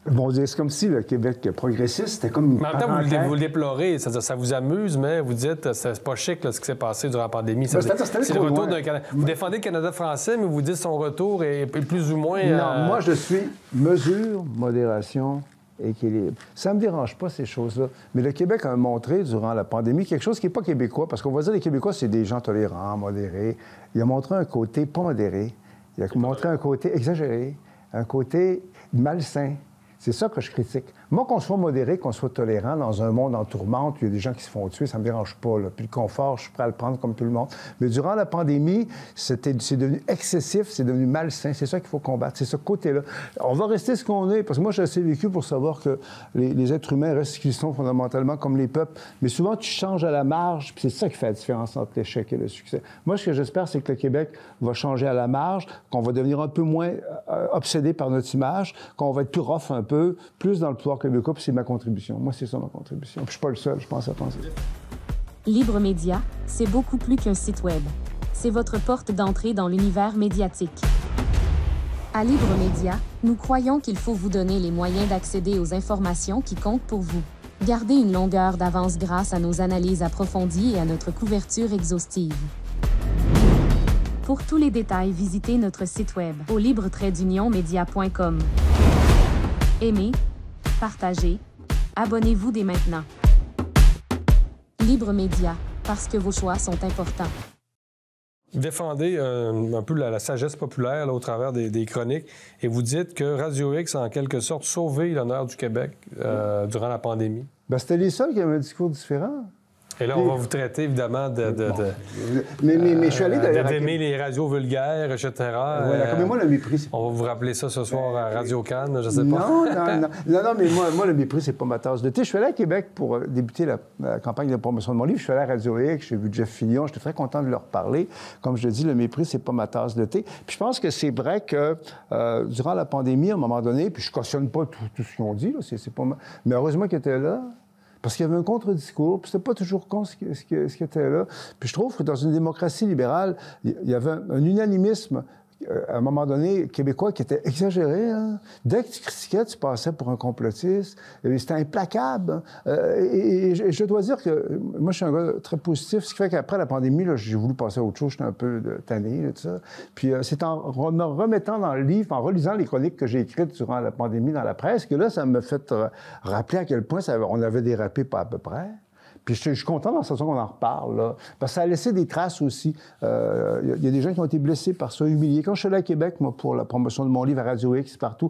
bon, c'est comme si le Québec progressiste, c'était comme une parenthèse. En même temps, vous le déplorez, ça vous amuse, mais vous dites, c'est pas chic là, ce qui s'est passé durant la pandémie. C'est le retour d'un Canada. Vous défendez le Canada français, mais vous dites son retour est plus ou moins... Non, moi, je suis mesure, modération, équilibre. Ça ne me dérange pas, ces choses-là. Mais le Québec a montré, durant la pandémie, quelque chose qui n'est pas québécois, parce qu'on va dire que les Québécois, c'est des gens tolérants, modérés. Il a montré un côté pas modéré. Il a montré un côté exagéré, un côté malsain. C'est ça que je critique. Moi, qu'on soit modéré, qu'on soit tolérant dans un monde en tourmente, il y a des gens qui se font tuer, ça ne me dérange pas. Là. Puis le confort, je suis prêt à le prendre comme tout le monde. Mais durant la pandémie, c'est devenu excessif, c'est devenu malsain. C'est ça qu'il faut combattre, c'est ce côté-là. On va rester ce qu'on est, parce que moi, j'ai assez vécu pour savoir que les êtres humains restent ce qu'ils sont fondamentalement, comme les peuples. Mais souvent, tu changes à la marge, puis c'est ça qui fait la différence entre l'échec et le succès. Moi, ce que j'espère, c'est que le Québec va changer à la marge, qu'on va devenir un peu moins obsédé par notre image, qu'on va être plus rough un peu, plus dans le pouvoir Devoir québécois, puis c'est ma contribution. Moi, c'est ça ma contribution. Puis je suis pas le seul, je pense à penser. Libre Média, c'est beaucoup plus qu'un site web. C'est votre porte d'entrée dans l'univers médiatique. À Libre Média, nous croyons qu'il faut vous donner les moyens d'accéder aux informations qui comptent pour vous. Gardez une longueur d'avance grâce à nos analyses approfondies et à notre couverture exhaustive. Pour tous les détails, visitez notre site web au libre-media.com. Aimez, partagez, abonnez-vous dès maintenant. Libre Média, parce que vos choix sont importants. Vous défendez un peu la sagesse populaire là, au travers des chroniques et vous dites que Radio X a en quelque sorte sauvé l'honneur du Québec durant la pandémie. Bien, c'était les seuls qui avaient un discours différent. Et là, on va vous traiter évidemment mais je suis allé d'ailleurs. D'aimer les radios vulgaires, etc. Voilà, comme moi, le mépris. On va vous rappeler ça ce soir à Radio-Can, je sais pas. Non, mais moi, le mépris, c'est pas ma tasse de thé. Je suis allé à Québec pour débuter la campagne de promotion de mon livre. Je suis allé à Radio X, j'ai vu Jeff Fillion, j'étais très content de leur parler. Comme je le dis, le mépris, c'est pas ma tasse de thé. Puis je pense que c'est vrai que durant la pandémie, à un moment donné, puis je cautionne pas tout ce qu'ils ont dit, là, c'est pas mal. Mais heureusement qu'ils étaient là. Parce qu'il y avait un contre-discours, puis c'était pas toujours con ce qui était là. Puis je trouve que dans une démocratie libérale, il y avait un unanimisme, à un moment donné, québécois, qui était exagéré. Hein? Dès que tu critiquais, tu passais pour un complotiste. C'était implacable. Et je dois dire que moi, je suis un gars très positif, ce qui fait qu'après la pandémie, là, j'ai voulu passer à autre chose. J'étais un peu tanné, là, tout ça. Puis c'est en me remettant dans le livre, en relisant les chroniques que j'ai écrites durant la pandémie dans la presse, que là, ça m'a fait rappeler à quel point on avait dérapé pas à peu près. Puis je suis content dans la façon qu'on en reparle, là, parce que ça a laissé des traces aussi. Il y a des gens qui ont été blessés par ça, humiliés. Quand je suis allé à Québec, moi, pour la promotion de mon livre à Radio X, partout,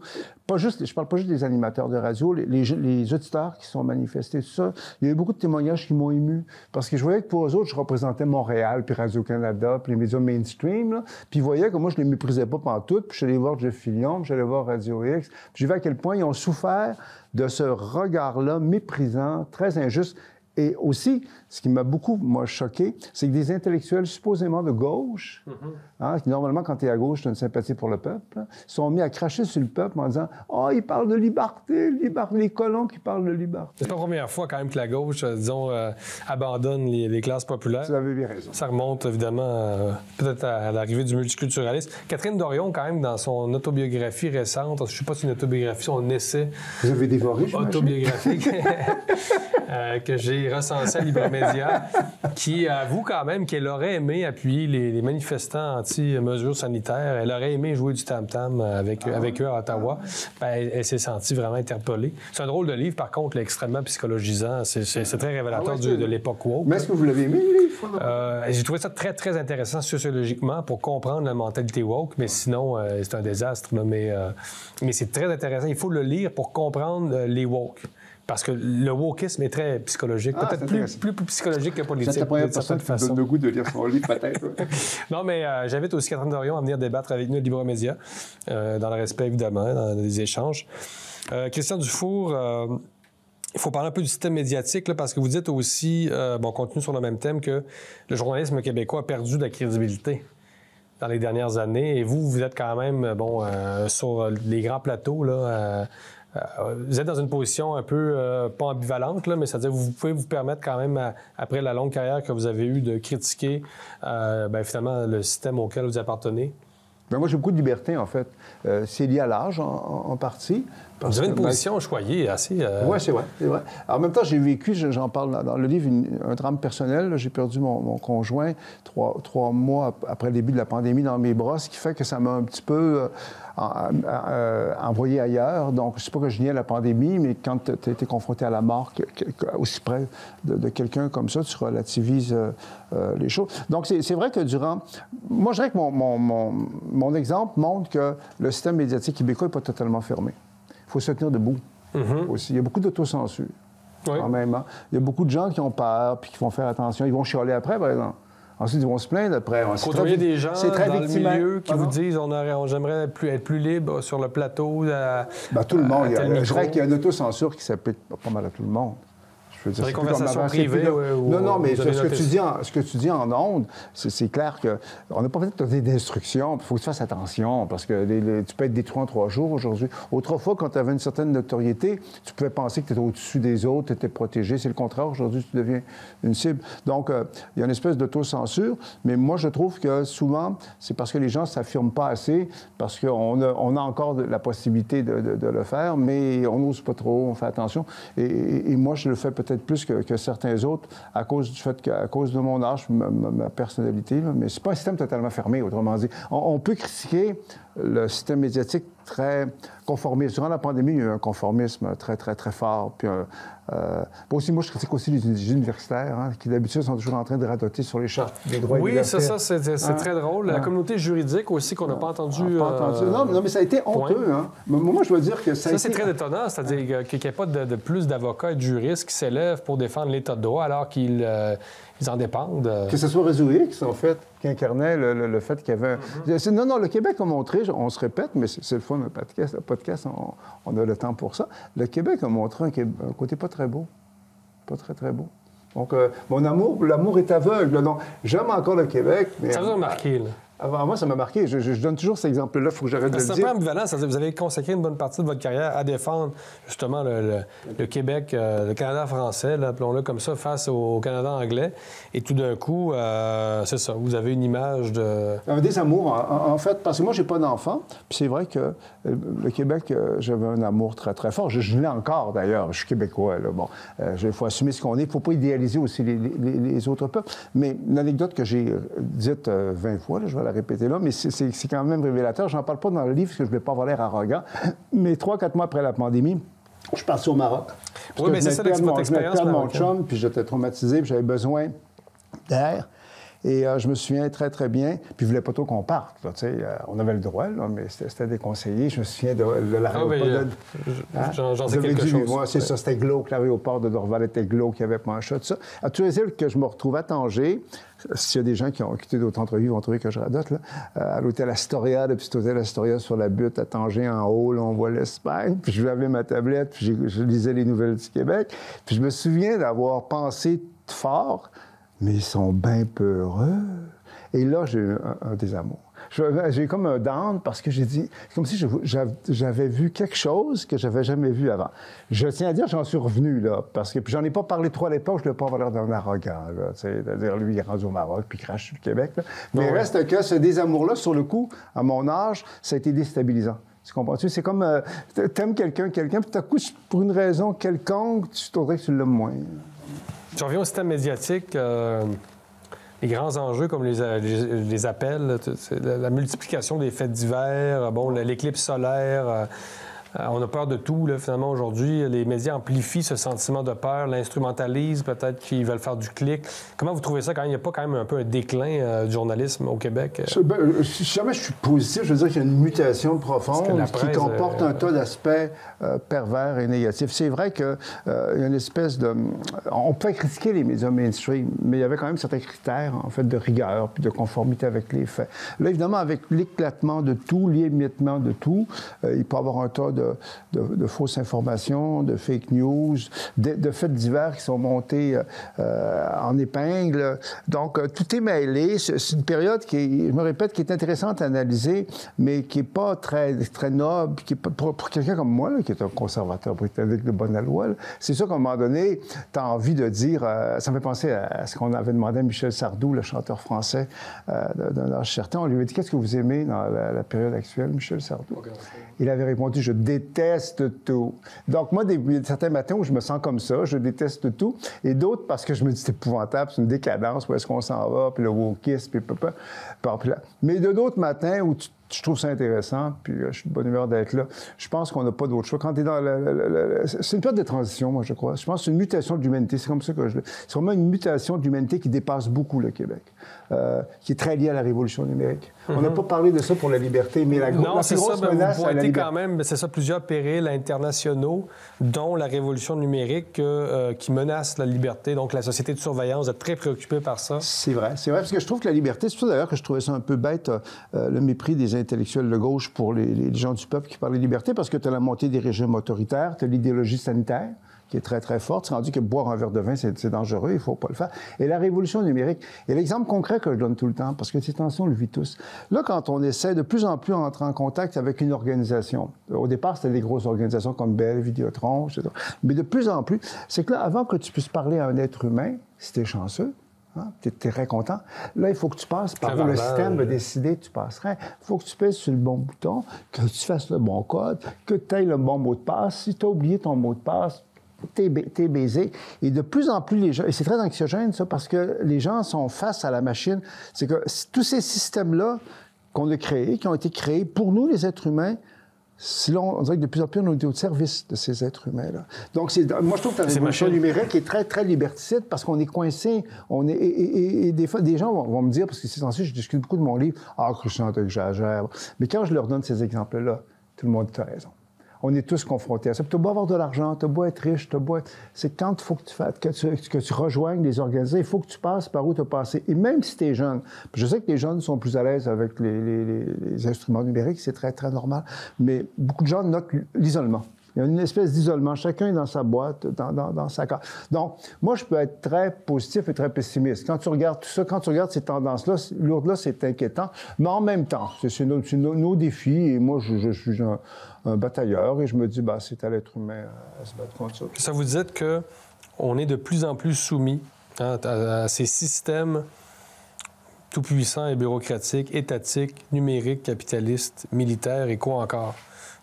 je parle pas juste des animateurs de radio, les auditeurs qui sont manifestés, tout ça, il y a eu beaucoup de témoignages qui m'ont ému, parce que je voyais que pour eux autres, je représentais Montréal, puis Radio-Canada, puis les médias mainstream, là, puis ils voyaient que moi, je ne les méprisais pas pantoute, puis je suis allé voir Jeff Fillion, puis j'allais voir Radio X, puis j'ai vu à quel point ils ont souffert de ce regard-là méprisant, très injuste. Et aussi, ce qui m'a beaucoup, moi, choqué, c'est que des intellectuels supposément de gauche, hein, qui normalement, quand tu es à gauche, tu as une sympathie pour le peuple, hein, sont mis à cracher sur le peuple en disant « Oh, ils parlent de liberté, les colons qui parlent de liberté. » C'est pas la première fois quand même que la gauche, disons, abandonne les classes populaires. Vous avez bien raison. Ça remonte évidemment peut-être à l'arrivée du multiculturalisme. Catherine Dorion, quand même, dans son autobiographie récente, je sais pas si c'est une autobiographie, son essai Vous avez dévoré, autobiographique que j'ai recensé à Libre Média, qui avoue quand même qu'elle aurait aimé appuyer les manifestants anti-mesures sanitaires. Elle aurait aimé jouer du tam-tam avec eux à Ottawa. Ben, elle s'est sentie vraiment interpellée. C'est un drôle de livre, par contre, extrêmement psychologisant. C'est très révélateur de l'époque woke. Mais est-ce que vous l'avez aimé, le livre? J'ai trouvé ça très, très intéressant sociologiquement pour comprendre la mentalité woke, mais sinon, c'est un désastre. Là, mais c'est très intéressant. Il faut le lire pour comprendre les woke. Parce que le wokisme est très psychologique, peut-être plus psychologique que politique. C'est la première personne qui me donne le goût de lire son livre, peut-être. Non, mais j'invite aussi Catherine Dorion à venir débattre avec nous à Libre Média, dans le respect, évidemment, dans des échanges. Christian Dufour, il faut parler un peu du système médiatique, là, parce que vous dites aussi, on continue sur le même thème, que le journalisme québécois a perdu de la crédibilité dans les dernières années. Et vous êtes quand même, sur les grands plateaux, là, vous êtes dans une position un peu, pas ambivalente, là, mais c'est-à-dire que vous pouvez vous permettre quand même, après la longue carrière que vous avez eue, de critiquer finalement le système auquel vous appartenez. Bien, moi, j'ai beaucoup de liberté, en fait. C'est lié à l'âge, en partie. Vous avez une position choyée assez... Oui, c'est vrai. Alors, en même temps, j'ai vécu, j'en parle dans le livre, un drame personnel. J'ai perdu mon conjoint 3 mois après le début de la pandémie dans mes bras, ce qui fait que ça m'a un petit peu envoyé ailleurs. Donc, c'est pas que je niais la pandémie, mais quand tu as été confronté à la mort aussi près de quelqu'un comme ça, tu relativises les choses. Donc, c'est vrai que durant... Moi, je dirais que mon exemple montre que le système médiatique québécois n'est pas totalement fermé. Il faut se tenir debout aussi. Il y a beaucoup d'autocensure, quand même. Hein? Il y a beaucoup de gens qui ont peur puis qui vont faire attention. Ils vont chialer après, par exemple. Ensuite, ils vont se plaindre après. Côtoyer des gens dans le milieu qui vous disent j'aimerais être plus libre sur le plateau. Tout le monde. Je dirais qu'il y a une autocensure qui s'applique pas mal à tout le monde. Je veux dire, c'est des conversations privées. Non, mais ce que tu dis en ondes, c'est clair qu'on n'a pas peut-être donné d'instructions. Il faut que tu fasses attention parce que tu peux être détruit en 3 jours aujourd'hui. Autrefois, quand tu avais une certaine notoriété, tu pouvais penser que tu étais au-dessus des autres, tu étais protégé. C'est le contraire. Aujourd'hui, tu deviens une cible. Donc, il y a une espèce d'autocensure. Mais moi, je trouve que souvent, c'est parce que les gens ne s'affirment pas assez, parce qu'on a encore la possibilité de le faire, mais on n'ose pas trop, on fait attention. Et moi, je le fais peut-être plus que certains autres à cause du fait qu'à cause de mon âge, ma personnalité, là, mais c'est pas un système totalement fermé, autrement dit. On peut critiquer le système médiatique très conformiste. Durant la pandémie, il y a eu un conformisme très, très, très fort. Puis aussi, moi, je critique aussi les universitaires, qui d'habitude sont toujours en train de radoter sur les chartes des droits et libertés. Oui, c'est très drôle. La communauté juridique aussi, qu'on n'a pas entendu. Non, mais ça a été honteux. Hein. Moi, je veux dire que ça a été... c'est très étonnant, c'est-à-dire qu'il n'y ait pas de plus d'avocats et de juristes qui s'élèvent pour défendre l'État de droit alors qu'ils en dépendent. Que ce soit Réseau X, en fait, qui incarnait le fait qu'il y avait... Non, le Québec a montré, on se répète, mais c'est le fun, le podcast, on a le temps pour ça. Le Québec a montré un côté pas très beau. Pas très, très beau. Donc, l'amour est aveugle. Donc, j'aime encore le Québec, mais... Ça vous a remarqué, là? Moi, ça m'a marqué. Je donne toujours cet exemple-là. Il faut que j'arrête de le dire. C'est un peu ambivalent. Vous avez consacré une bonne partie de votre carrière à défendre, justement, le Québec, le Canada français, appelons-le comme ça, face au Canada anglais. Et tout d'un coup, c'est ça, vous avez une image de... Un désamour, en fait, parce que moi, j'ai pas d'enfant. Puis c'est vrai que le Québec, j'avais un amour très, très fort. Je l'ai encore, d'ailleurs. Je suis québécois, là. Bon, il faut assumer ce qu'on est. Il ne faut pas idéaliser aussi les autres peuples. Mais une anecdote que j'ai dite 20 fois, là, je vais la répéter là, mais c'est quand même révélateur. Je n'en parle pas dans le livre parce que je ne voulais pas avoir l'air arrogant. Mais 3-4 mois après la pandémie, je suis parti au Maroc. Oui, mais c'est ça votre expérience. Je venais de mon chum, puis j'étais traumatisé, puis j'avais besoin d'air. Et je me souviens très, très bien. Puis je ne voulais pas trop qu'on parte. Là, on avait le droit, là, mais c'était déconseillé. Je me souviens de l'aéroport. J'en sais quelque chose. Moi, c'est ça, c'était glauque. L'aéroport de Dorval était glauque. Il y avait pas un chat, tout ça. À tous les îles que je me retrouve à Tanger, s'il y a des gens qui ont écouté d'autres entrevues, ils vont trouver que je radote, là, à l'hôtel Astoria, depuis cet hôtel Astoria sur la butte à Tanger, en haut, là, on voit l'Espagne. Puis je avais ma tablette, puis je lisais les nouvelles du Québec. Puis je me souviens d'avoir pensé fort, mais ils sont bien peureux. Et là, j'ai eu un désamour. J'ai eu comme un down parce que j'ai dit, comme si j'avais vu quelque chose que j'avais jamais vu avant. Je tiens à dire, j'en suis revenu, là, parce que j'en ai pas parlé trop à l'époque, je ne l'ai pas avoir l'air d'un arrogant, là, c'est-à-dire, lui, il est rendu au Maroc, puis il crache sur le Québec, là. Mais reste que ce désamour-là, sur le coup, à mon âge, ça a été déstabilisant. Tu comprends-tu? C'est comme, t'aimes quelqu'un, puis tout à coup, pour une raison quelconque, tu trouverais que tu l'aimes moins. Je reviens au système médiatique. Les grands enjeux, comme les appels, la multiplication des faits divers, l'éclipse solaire. On a peur de tout, là, finalement, aujourd'hui. Les médias amplifient ce sentiment de peur, l'instrumentalisent, peut-être qu'ils veulent faire du clic. Comment vous trouvez ça quand il n'y a pas quand même un peu un déclin du journalisme au Québec? Si jamais je suis positif, je veux dire qu'il y a une mutation profonde qui comporte un tas d'aspects pervers et négatifs. C'est vrai qu'il y a une espèce de... On peut critiquer les médias mainstream, mais il y avait quand même certains critères, en fait, de rigueur puis de conformité avec les faits. Là, évidemment, avec l'éclatement de tout, l'émiettement de tout, il peut y avoir un tas de fausses informations, de fake news, de faits divers qui sont montés en épingle. Donc, tout est mêlé. C'est une période qui, je me répète, qui est intéressante à analyser, mais qui n'est pas très, très noble, qui est pas, pour quelqu'un comme moi, là, qui est un conservateur britannique de bonne loi, c'est sûr qu'à un moment donné, tu as envie de dire... ça me fait penser à ce qu'on avait demandé à Michel Sardou, le chanteur français d'un âge certain. On lui a dit « Qu'est-ce que vous aimez dans la période actuelle, Michel Sardou? » Il avait répondu « Je déteste tout. » Donc, moi, certains matins où je me sens comme ça, je déteste tout, et d'autres parce que je me dis « C'est épouvantable, c'est une décadence, où est-ce qu'on s'en va, puis le wokisme, puis mais de d'autres matins où je trouve ça intéressant, puis je suis de bonne humeur d'être là. Je pense qu'on n'a pas d'autre choix. Quand tu es dans c'est une période de transition, moi, je crois. Je pense que c'est une mutation de l'humanité. C'est comme ça que c'est vraiment une mutation de l'humanité qui dépasse beaucoup le Québec, qui est très liée à la révolution numérique. On n'a pas parlé de ça pour la liberté, mais la plus grosse menace à la liberté... quand même, c'est ça, plusieurs périls internationaux, dont la révolution numérique qui menace la liberté. Donc, la société de surveillance, vous êtes très préoccupé par ça. C'est vrai, parce que je trouve que la liberté, c'est pour ça d'ailleurs que je trouvais ça un peu bête, le mépris des intellectuels de gauche pour les gens du peuple qui parlent de liberté, parce que tu as la montée des régimes autoritaires, tu as l'idéologie sanitaire, qui est très, très forte. C'est rendu que boire un verre de vin, c'est dangereux, il ne faut pas le faire. Et la révolution numérique. Et l'exemple concret que je donne tout le temps, parce que ces temps-ci, on le vit tous. Là, quand on essaie de plus en plus d'entrer en contact avec une organisation, au départ, c'était des grosses organisations comme Bell, Vidéotron, etc. Mais de plus en plus, c'est que là, avant que tu puisses parler à un être humain, si tu es chanceux, hein, tu es très content. Là, il faut que tu passes par où le système va décider que tu passerais. Il faut que tu pèses sur le bon bouton, que tu fasses le bon code, que tu aies le bon mot de passe. Si tu as oublié ton mot de passe, t'es baisé. Et de plus en plus, les gens... Et c'est très anxiogène, ça, parce que les gens sont face à la machine. C'est que tous ces systèmes-là qu'on a créés, qui ont été créés pour nous, les êtres humains, on dirait que de plus en plus, on est au service de ces êtres humains-là. Donc, moi, je trouve que la révolution numérique est très, très liberticide parce qu'on est coincé. Et des fois, des gens vont me dire, parce que c'est censé, je discute beaucoup de mon livre, « Ah, Christian, j'exagère. » Mais quand je leur donne ces exemples-là, tout le monde a raison. On est tous confrontés à ça. Tu as beau avoir de l'argent, tu as beau être riche, c'est quand il faut que tu rejoignes les organisations, il faut que tu passes par où tu as passé. Et même si tu es jeune, je sais que les jeunes sont plus à l'aise avec les instruments numériques, c'est très, très normal, mais beaucoup de gens notent l'isolement. Il y a une espèce d'isolement. Chacun est dans sa boîte, dans sa case. Donc, moi, je peux être très positif et très pessimiste. Quand tu regardes tout ça, quand tu regardes ces tendances-là, lourdes-là, c'est inquiétant. Mais en même temps, c'est nos défis. Et moi, je suis un batailleur et je me dis, c'est à l'être humain à se battre contre ça. Ça vous dit qu'on est de plus en plus soumis à ces systèmes tout-puissants et bureaucratiques, étatiques, numériques, capitalistes, militaires et quoi encore?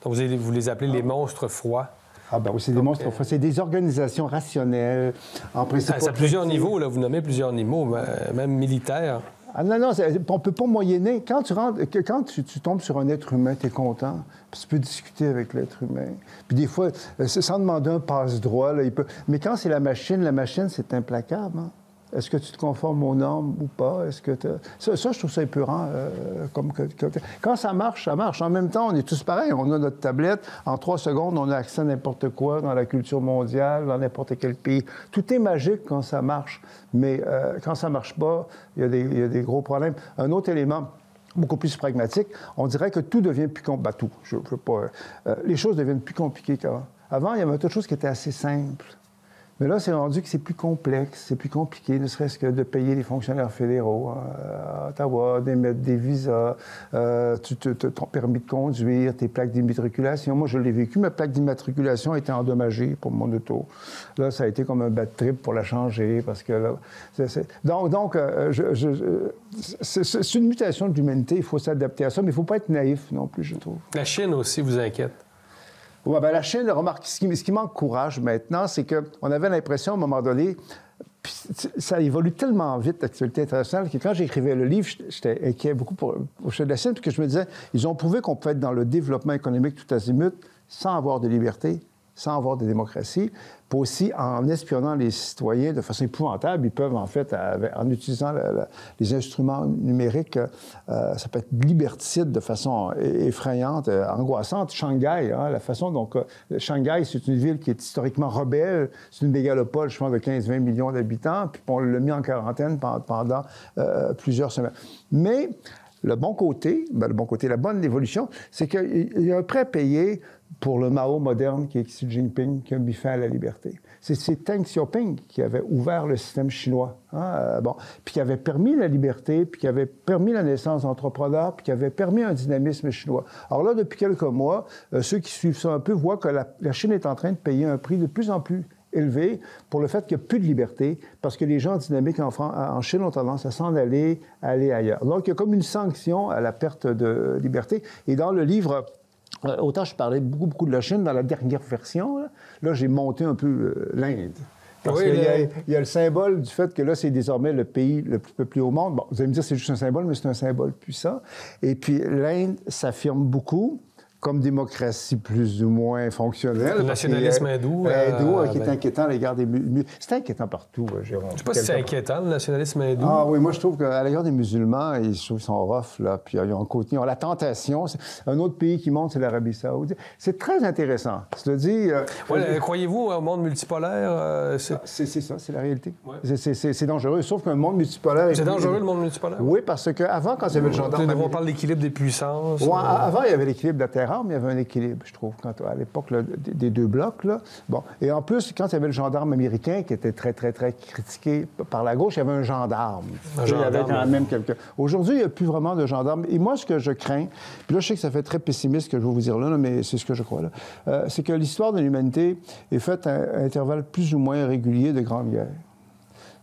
Donc, vous les appelez les monstres froids. Ah ben oui, c'est des monstres froids. C'est des organisations rationnelles, en principe. À plusieurs niveaux, là, vous nommez plusieurs niveaux, même militaires. Ah non, on ne peut pas moyenner. Quand tu tombes sur un être humain, tu es content, puis tu peux discuter avec l'être humain. Puis des fois, sans demander un passe-droit, là, mais quand c'est la machine, c'est implacable. Hein? Est-ce que tu te conformes aux normes ou pas? Est-ce que ça, je trouve ça épeurant. Quand ça marche, ça marche. En même temps, on est tous pareils. On a notre tablette. En 3 secondes, on a accès à n'importe quoi dans la culture mondiale, dans n'importe quel pays. Tout est magique quand ça marche. Mais quand ça marche pas, il y a des gros problèmes. Un autre élément beaucoup plus pragmatique, on dirait que tout devient plus compliqué. Tout. Je veux pas... les choses deviennent plus compliquées qu'avant. Avant, il y avait toute chose qui était assez simple. Mais là, c'est rendu que c'est plus complexe, c'est plus compliqué, ne serait-ce que de payer les fonctionnaires fédéraux à Ottawa, d'émettre des visas, ton permis de conduire, tes plaques d'immatriculation. Moi, je l'ai vécu, ma plaque d'immatriculation a été endommagée pour mon auto. Là, ça a été comme un bad trip pour la changer, parce que là... Donc, c'est une mutation de l'humanité, il faut s'adapter à ça, mais il ne faut pas être naïf non plus, je trouve. La Chine aussi vous inquiète? Oui, bien, la Chine, remarque, ce qui m'encourage maintenant, c'est qu'on avait l'impression, à un moment donné, puis ça évolue tellement vite, l'actualité internationale, que quand j'écrivais le livre, j'étais inquiet beaucoup au chef de la Chine, puis que je me disais, ils ont prouvé qu'on pouvait être dans le développement économique tout azimut, sans avoir de liberté, sans avoir de démocratie, puis aussi en espionnant les citoyens de façon épouvantable. Ils peuvent, en fait, en utilisant les instruments numériques, ça peut être liberticide de façon effrayante, angoissante. Shanghai, hein, la façon dont... Shanghai, c'est une ville qui est historiquement rebelle. C'est une mégalopole, je pense, de 15-20 millions d'habitants, puis on l'a mis en quarantaine pendant plusieurs semaines. Mais le bon côté, la bonne évolution, c'est qu'il y a un prêt à payer pour le Mao moderne qui est Xi Jinping, qui a mis fin à la liberté. C'est Deng Xiaoping qui avait ouvert le système chinois, hein, puis qui avait permis la liberté, puis qui avait permis la naissance d'entrepreneurs, puis qui avait permis un dynamisme chinois. Alors là, depuis quelques mois, ceux qui suivent ça un peu voient que la Chine est en train de payer un prix de plus en plus élevé pour le fait qu'il n'y a plus de liberté, parce que les gens dynamiques en Chine ont tendance à s'en aller ailleurs. Donc, il y a comme une sanction à la perte de liberté. Et dans le livre... Autant je parlais beaucoup de la Chine, dans la dernière version, là j'ai monté un peu l'Inde. Parce qu'il y a le symbole du fait que là, c'est désormais le pays le plus peuplé au monde. Bon, vous allez me dire, c'est juste un symbole, mais c'est un symbole puissant. Et puis, l'Inde s'affirme beaucoup comme démocratie plus ou moins fonctionnelle. Le nationalisme hindou. Qui est inquiétant à l'égard des musulmans. C'est inquiétant partout, Jérôme. Je ne sais pas si c'est inquiétant, le nationalisme hindou. Ah oui, moi, je trouve qu'à l'égard des musulmans, ils sont rough, là, puis ils ont la tentation. Un autre pays qui monte, c'est l'Arabie saoudite. C'est très intéressant. C'est-à-dire... croyez-vous au monde multipolaire? C'est ça, c'est la réalité. Ouais. C'est dangereux, sauf qu'un monde multipolaire... C'est dangereux, le monde multipolaire? Oui, parce qu'avant, quand il y avait le gendarme... On parle de l'équilibre des puissances. Ouais, avant, il y avait l'équilibre de la terre. rare, mais il y avait un équilibre, je trouve, à l'époque des deux blocs. Là. Bon. Et en plus, quand il y avait le gendarme américain qui était très, très, très critiqué par la gauche, il y avait un gendarme. Il y avait quand même quelqu'un. Aujourd'hui, il n'y a plus vraiment de gendarme. Et moi, ce que je crains, puis là, je sais que ça fait très pessimiste ce que je vais vous dire là, mais c'est ce que je crois, là, c'est que l'histoire de l'humanité est faite à intervalles plus ou moins réguliers de grandes guerres.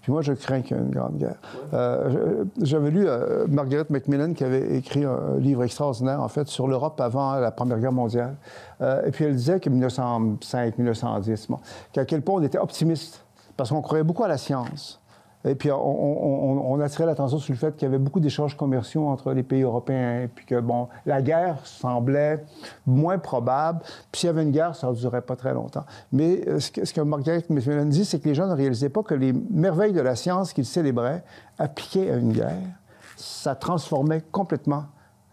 Puis moi, je crains qu'il y ait une grande guerre. J'avais lu Margaret Macmillan qui avait écrit un livre extraordinaire, en fait, sur l'Europe avant la Première Guerre mondiale. Et puis elle disait que 1905, 1910, bon, qu'à quel point on était optimiste, parce qu'on croyait beaucoup à la science. Et puis, on attirait l'attention sur le fait qu'il y avait beaucoup d'échanges commerciaux entre les pays européens, puis que, bon, la guerre semblait moins probable, puis s'il y avait une guerre, ça ne durerait pas très longtemps. Mais ce que Margaret Macmillan dit, c'est que les gens ne réalisaient pas que les merveilles de la science qu'ils célébraient, appliquées à une guerre, ça transformait complètement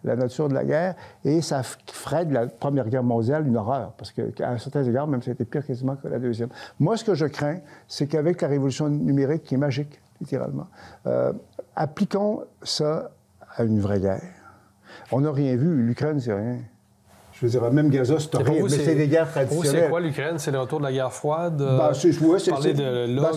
la nature de la guerre, et ça ferait de la Première Guerre mondiale une horreur, parce qu'à un certain égard, même ça a été pire quasiment que la Deuxième. Moi, ce que je crains, c'est qu'avec la révolution numérique, qui est magique, littéralement, appliquons ça à une vraie guerre. On n'a rien vu, l'Ukraine, c'est rien. Je veux dire, même Gaza, c'est horrible, mais c'est des guerres traditionnelles. C'est quoi l'Ukraine? C'est le retour de la guerre froide? C'est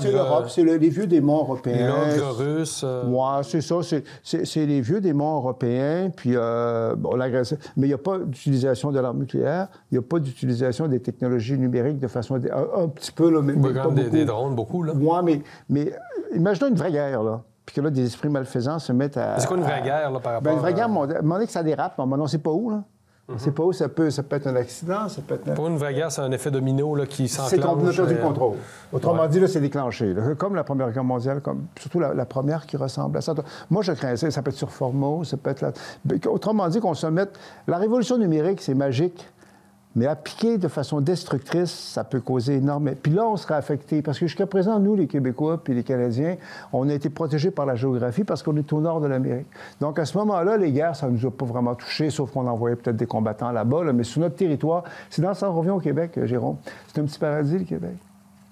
l'Europe, c'est les vieux démons européens. L'ogre russe. Oui, c'est ça. C'est les vieux démons européens. Puis, bon, l'agression. Mais il n'y a pas d'utilisation de l'arme nucléaire. Il n'y a pas d'utilisation des technologies numériques de façon un petit peu, là, mais pas beaucoup. Des drones, beaucoup, là. Oui, mais imaginons une vraie guerre, là. Puis que là, des esprits malfaisants se mettent à... C'est quoi une vraie guerre, là, par rapport à... Une vraie guerre, on dit que ça dérape, mais on ne sait pas où, là. On ne sait pas où, ça peut être un accident, ça peut être... Pour une vraie guerre, c'est un effet domino là, qui s'enclenche. C'est qu'on a perdu le contrôle. Autrement dit, là, c'est déclenché. Là. Comme la Première Guerre mondiale, surtout la première qui ressemble à ça. Moi, je crains ça. Ça peut être sur Formos, ça peut être... Autrement dit, qu'on se mette... La révolution numérique, c'est magique, mais appliquée de façon destructrice, ça peut causer énormément... Puis là, on sera affecté. Parce que jusqu'à présent, nous, les Québécois puis les Canadiens, on a été protégés par la géographie parce qu'on est au nord de l'Amérique. Donc, à ce moment-là, les guerres, ça ne nous a pas vraiment touchés, sauf qu'on envoyait peut-être des combattants là-bas. Là, mais sur notre territoire, c'est dans ça, on revient au Québec, Jérôme. C'est un petit paradis, le Québec.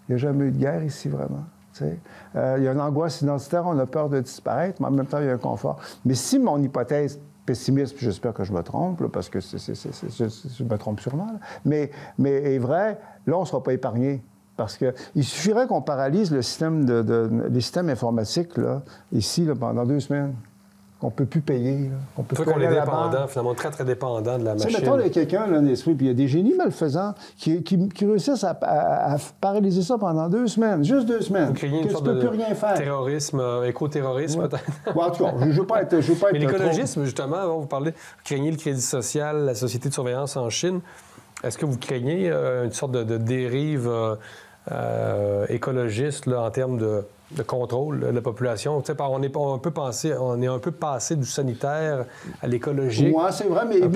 Il n'y a jamais eu de guerre ici, vraiment. Il y a une angoisse identitaire, on a peur de disparaître, mais en même temps, il y a un confort. Mais si mon hypothèse pessimiste, puis j'espère que je me trompe, là, parce que je me trompe sûrement, là. Mais est vrai, là, on ne sera pas épargné. Parce qu'il suffirait qu'on paralyse les systèmes informatiques, là, ici, là, pendant 2 semaines. Qu'on ne peut plus payer. Qu'on peut plus qu'on est dépendant, finalement, très, très dépendant de la machine. Mettons, il y a quelqu'un, là, d'esprit, puis il y a des génies malfaisants qui réussissent à paralyser ça pendant 2 semaines, juste 2 semaines. Que tu ne peux plus rien faire. Terrorisme, éco-terrorisme, peut-être. Bon, en tout cas, je ne veux pas être Mais l'écologisme, justement, vous parlez, vous craignez le crédit social, la société de surveillance en Chine. Est-ce que vous craignez une sorte de dérive écologiste là, en termes de contrôle de la population? On est un peu passé du sanitaire à l'écologique. Oui, c'est vrai, mais je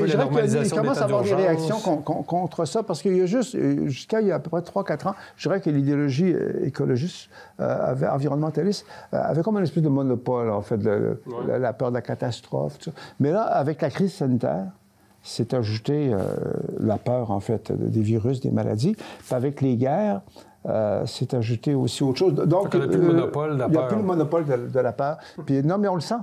dirais qu'il commence à avoir des réactions contre ça, parce qu'il y a jusqu'à il y a à peu près 3-4 ans, je dirais que l'idéologie écologiste, environnementaliste, avait comme une espèce de monopole, en fait, la peur de la catastrophe, tout ça. Mais là, avec la crise sanitaire, s'est ajouté la peur, en fait, des virus, des maladies. Puis avec les guerres, s'est ajouté aussi autre chose. Donc, il n'y a plus le monopole de la peur. Il n'y a plus le monopole de la peur. Puis, non, mais on le sent.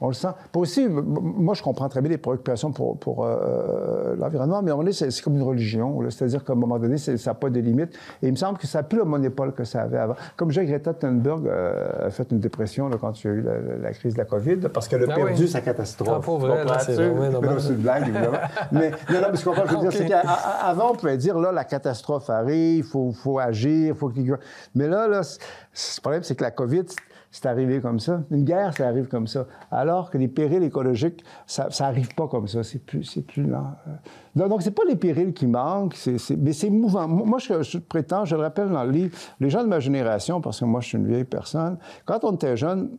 On le sent. Puis aussi, moi, je comprends très bien les préoccupations pour l'environnement, mais à un moment donné, c'est comme une religion. C'est-à-dire qu'à un moment donné, ça n'a pas de limite. Et il me semble que ça n'a plus le monopole que ça avait avant. Comme Greta Thunberg a fait une dépression là, quand il y a eu la crise de la COVID, parce qu'elle a perdu sa catastrophe. Pas vrai, là, c'est vraiment... C'est une blague, évidemment. mais non, parce qu'on je veux dire, c'est qu'avant, on pouvait dire, là, la catastrophe arrive, il faut agir, il faut que... Mais là, le problème, c'est que la COVID... C'est arrivé comme ça. Une guerre, ça arrive comme ça. Alors que les périls écologiques, ça n'arrive pas comme ça. C'est plus lent. Donc, c'est pas les périls qui manquent, mais c'est mouvant. Moi, je prétends, je le rappelle dans le livre, les gens de ma génération, parce que moi, je suis une vieille personne, quand on était jeune,